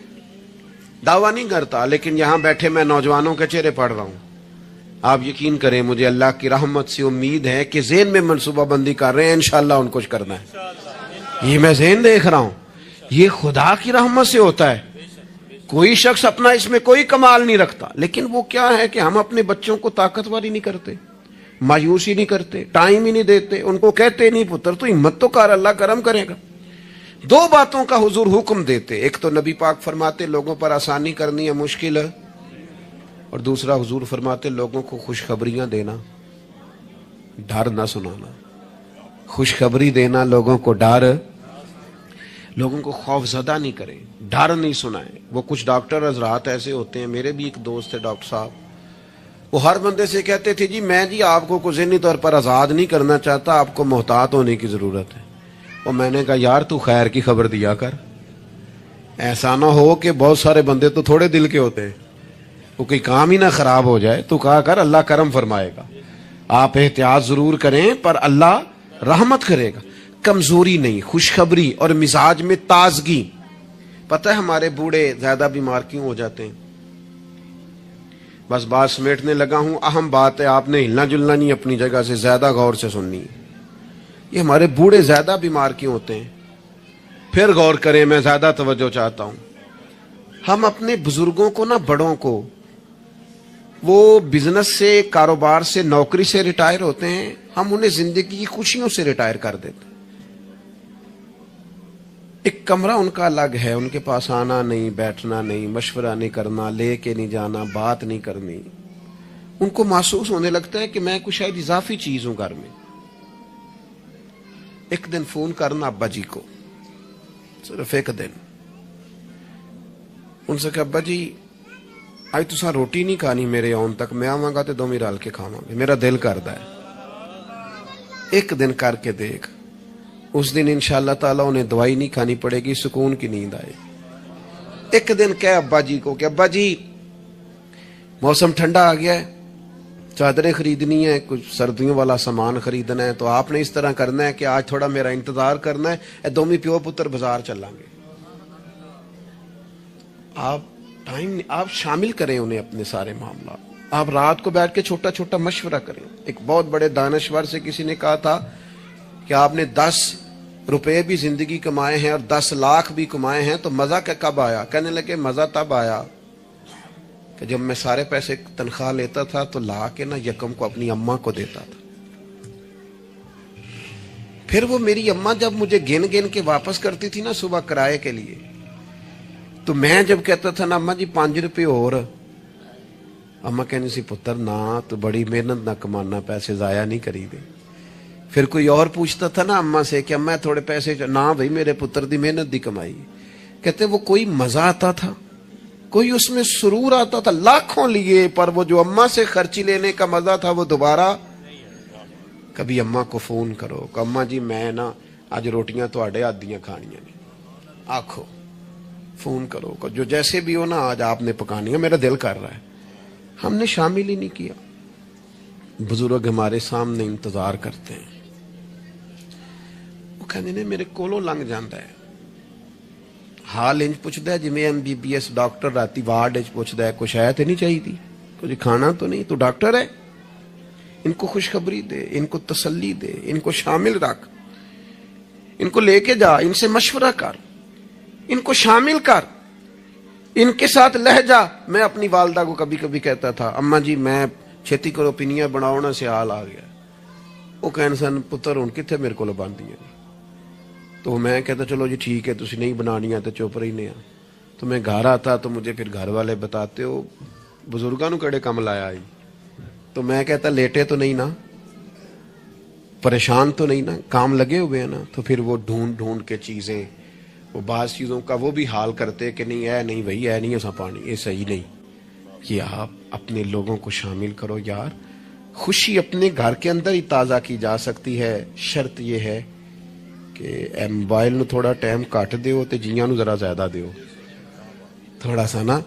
دعویٰ نہیں کرتا، لیکن یہاں بیٹھے میں نوجوانوں کے چہرے پڑھ رہا ہوں. آپ یقین کریں مجھے اللہ کی رحمت سے امید ہے کہ ذہن میں منصوبہ بندی کر رہے ہیں، انشاءاللہ ان کچھ کرنا ہے. یہ میں ذہن دیکھ رہا ہوں، یہ خدا کی رحمت سے ہوتا ہے. کوئی شخص اپنا اس میں کوئی کمال نہیں رکھتا، لیکن وہ کیا ہے کہ ہم اپنے بچوں کو طاقتور ہی نہیں کرتے، مایوسی نہیں کرتے، ٹائم ہی نہیں دیتے. ان کو کہتے نہیں پتر تو ہمت تو کر، اللہ کرم کرے گا. 2 باتوں کا حضور حکم دیتے. ایک تو نبی پاک فرماتے لوگوں پر آسانی کرنی ہے مشکل ہے، اور دوسرا حضور فرماتے لوگوں کو خوشخبریاں دینا، ڈر نہ سنانا. خوشخبری دینا لوگوں کو، ڈر، لوگوں کو خوف زدہ نہیں کریں، ڈر نہیں سنائیں. وہ کچھ ڈاکٹر حضرات ایسے ہوتے ہیں، میرے بھی ایک دوست ہے ڈاکٹر صاحب، وہ ہر بندے سے کہتے تھے جی میں جی آپ کو ذہنی طور پر آزاد نہیں کرنا چاہتا، آپ کو محتاط ہونے کی ضرورت ہے. اور میں نے کہا یار تو خیر کی خبر دیا کر، ایسا نہ ہو کہ بہت سارے بندے تو تھوڑے دل کے ہوتے ہیں، وہ کوئی کام ہی نہ خراب ہو جائے. تو کہا کر اللہ کرم فرمائے گا. آپ احتیاط ضرور کریں پر اللہ رحمت کرے گا. کمزوری نہیں، خوشخبری اور مزاج میں تازگی. پتہ ہے ہمارے بوڑھے زیادہ بیمار کیوں ہو جاتے ہیں؟ بس بات سمیٹنے لگا ہوں. اہم بات ہے، آپ نے ہلنا جلنا نہیں اپنی جگہ سے، زیادہ غور سے سننی ہے. یہ ہمارے بوڑھے زیادہ بیمار کیوں ہوتے ہیں؟ پھر غور کریں، میں زیادہ توجہ چاہتا ہوں. ہم اپنے بزرگوں کو نا، بڑوں کو، وہ بزنس سے، کاروبار سے، نوکری سے ریٹائر ہوتے ہیں، ہم انہیں زندگی کی خوشیوں سے ریٹائر کر دیتے. ایک کمرہ ان کا الگ ہے، ان کے پاس آنا نہیں، بیٹھنا نہیں، مشورہ نہیں کرنا، لے کے نہیں جانا، بات نہیں کرنی. ان کو محسوس ہونے لگتا ہے کہ میں کچھ شاید اضافی چیز ہوں گھر میں. ایک دن فون کرنا ابا جی کو، صرف ایک دن، ان سے کہ ابا جی آج تساں روٹی نہیں کھانی میرے آن تک، میں آواں گا تے دوویں رل کے کھاواں گے، میرا دل کردا ہے. ایک دن کر کے دیکھ، اس دن انشاءاللہ تعالیٰ انہیں دوائی نہیں کھانی پڑے گی، سکون کی نیند آئے. ایک دن کہے ابا جی کو کہ ابا جی موسم ٹھنڈا آ گیا ہے، چادریں خریدنی ہے، کچھ سردیوں والا سامان خریدنا ہے، تو آپ نے اس طرح کرنا ہے کہ آج تھوڑا میرا انتظار کرنا ہے، اے دومی پیو پتر بازار چلیں گے. آپ شامل کریں انہیں اپنے سارے معاملات. آپ رات کو بیٹھ کے چھوٹا چھوٹا مشورہ کریں. ایک بہت بڑے دانشور سے کسی نے کہا تھا کہ آپ نے 10 روپے بھی زندگی کمائے ہیں اور 10 لاکھ بھی کمائے ہیں تو مزہ کب آیا؟ کہنے لگے مزہ تب آیا کہ جب میں سارے پیسے تنخواہ لیتا تھا تو لا کے نا یکم کو اپنی اماں کو دیتا تھا. پھر وہ میری اماں جب مجھے گن گن کے واپس کرتی تھی نا صبح کرائے کے لیے, تو میں جب کہتا تھا نا اماں جی 5 روپے اور, اماں کہنی سی پتر نہ تو بڑی محنت نہ کمانا, پیسے ضائع نہیں کری دے. پھر کوئی اور پوچھتا تھا نا اماں سے کہ اماں تھوڑے پیسے, نہ بھائی میرے پتر دی محنت دی کمائی. کہتے وہ کوئی مزہ آتا تھا, کوئی اس میں سرور آتا تھا, لاکھوں لیے, پر وہ جو اماں سے خرچی لینے کا مزہ تھا وہ دوبارہ. کبھی اماں کو فون کرو کہ اماں جی میں نا آج روٹیاں تواڈے ہاتھ دیاں کھانیاں نے, آکھو فون کرو جو جیسے بھی ہو نا آج آپ نے پکانی ہے, میرا دل کر رہا ہے. ہم نے شامل ہی نہیں کیا. بزرگ ہمارے سامنے انتظار کرتے ہیں, وہ کہندے نے میرے کولوں لنگ جاندا ہے, حال انج پوچھدا ہے جویں MBBS ڈاکٹر راتی وارڈ وچ پوچھدا ہے کچھ ہے تے نہیں چاہیے, کچھ کھانا تو نہیں, تو ڈاکٹر ہے. ان کو خوشخبری دے, ان کو تسلی دے, ان کو شامل رکھ, ان کو لے کے جا, ان سے مشورہ کر, ان کو شامل کر, ان کے ساتھ لہجہ. میں اپنی والدہ کو کبھی کبھی کہتا تھا اماں جی میں چھتی کرو پینیاں بناؤ نا سیال آ گیا. وہ کہن سن پتر ہن کتھے میرے کولوں بندیاں. تو میں کہتا چلو جی ٹھیک ہے تسی نہیں بنانیاں تو چپ رہنے ہیں. تو میں گھر آتا تو مجھے پھر گھر والے بتاتے ہو بزرگاں نو کڑے کم لایا آئی. تو میں کہتا لیٹے تو نہیں نا, پریشان تو نہیں نا, کام لگے ہوئے ہیں نا. تو پھر وہ ڈھونڈ ڈھونڈ کے چیزیں, وہ بعض چیزوں کا وہ بھی حال کرتے کہ نہیں ہے نہیں بھائی ہے نہیں ایسا پانی, یہ صحیح نہیں. یہ آپ اپنے لوگوں کو شامل کرو یار. خوشی اپنے گھر کے اندر ہی تازہ کی جا سکتی ہے. شرط یہ ہے کہ اے موبائل نو تھوڑا ٹائم کٹ دیو تے جیاں نو ذرا زیادہ دیو. تھوڑا سا نا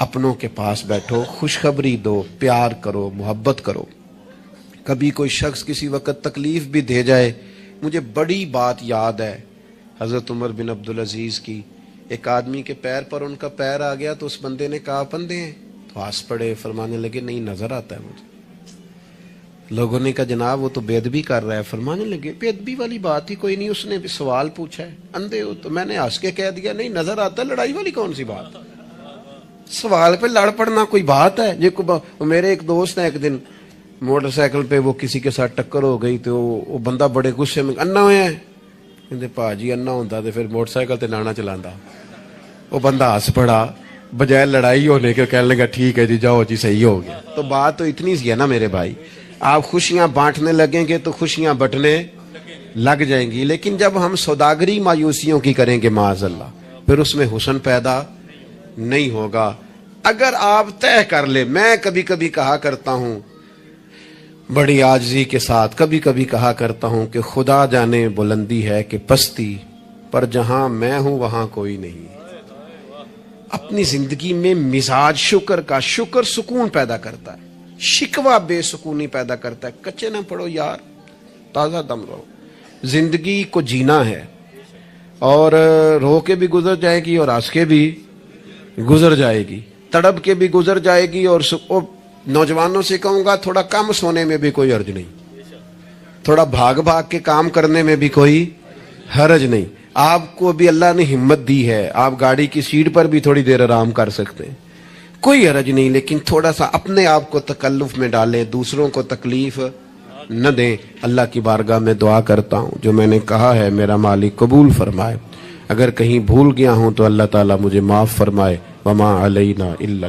اپنوں کے پاس بیٹھو, خوشخبری دو, پیار کرو, محبت کرو. کبھی کوئی شخص کسی وقت تکلیف بھی دے جائے. مجھے بڑی بات یاد ہے حضرت عمر بن عبدالعزیز کی. ایک آدمی کے پیر پر ان کا پیر آ گیا تو اس بندے نے کہا پندے ہیں, تو ہنس پڑے, فرمانے لگے نہیں نظر آتا ہے مجھے. لوگوں نے کہا جناب وہ تو بے ادبی کر رہا ہے. فرمانے لگے بے ادبی والی بات ہی کوئی نہیں, اس نے بھی سوال پوچھا ہے اندھے ہو. تو میں نے ہنس کے کہہ دیا نہیں نظر آتا ہے, لڑائی والی کون سی بات. سوال پہ لڑ پڑنا کوئی بات ہے. میرے ایک دوست ہیں, ایک دن موٹر سائیکل پہ وہ کسی کے ساتھ ٹکر ہو گئی تو وہ بندہ بڑے غصے میں انا ہویا ہے. کہندے پا جی انا ہوندا تے پھر موٹر سائیکل تے نانا چلاندا. وہ بندہ ہنس پڑا, بجائے لڑائی ہونے کے کہنے لگا ٹھیک ہے جی جاؤ جی صحیح ہو گیا. تو بات تو اتنی سی ہے نا میرے بھائی, آپ خوشیاں بانٹنے لگیں گے تو خوشیاں بٹنے لگ جائیں گی. لیکن جب ہم سوداگری مایوسیوں کی کریں گے معاذ اللہ, پھر اس میں حسن پیدا نہیں ہوگا. اگر آپ طے کر لیں, میں کبھی کبھی کہا کرتا ہوں بڑی عاجزی کے ساتھ, کبھی کبھی کہا کرتا ہوں کہ خدا جانے بلندی ہے کہ پستی, پر جہاں میں ہوں وہاں کوئی نہیں. اپنی زندگی میں مزاج شکر کا, شکر سکون پیدا کرتا ہے, شکوہ بے سکونی پیدا کرتا ہے. کچے نہ پڑو یار, تازہ دم رہو. زندگی کو جینا ہے, اور رو کے بھی گزر جائے گی اور ہنس کے بھی گزر جائے گی, تڑپ کے بھی گزر جائے گی. اور نوجوانوں سے کہوں گا تھوڑا کم سونے میں بھی کوئی حرج نہیں, تھوڑا بھاگ بھاگ کے کام کرنے میں بھی کوئی حرج نہیں. آپ کو بھی اللہ نے ہمت دی ہے, آپ گاڑی کی سیٹ پر بھی تھوڑی دیر آرام کر سکتے ہیں, کوئی حرج نہیں. لیکن تھوڑا سا اپنے آپ کو تکلف میں ڈالیں, دوسروں کو تکلیف نہ دیں. اللہ کی بارگاہ میں دعا کرتا ہوں جو میں نے کہا ہے میرا مالک قبول فرمائے. اگر کہیں بھول گیا ہوں تو اللہ تعالیٰ مجھے معاف فرمائے. وما علینا الا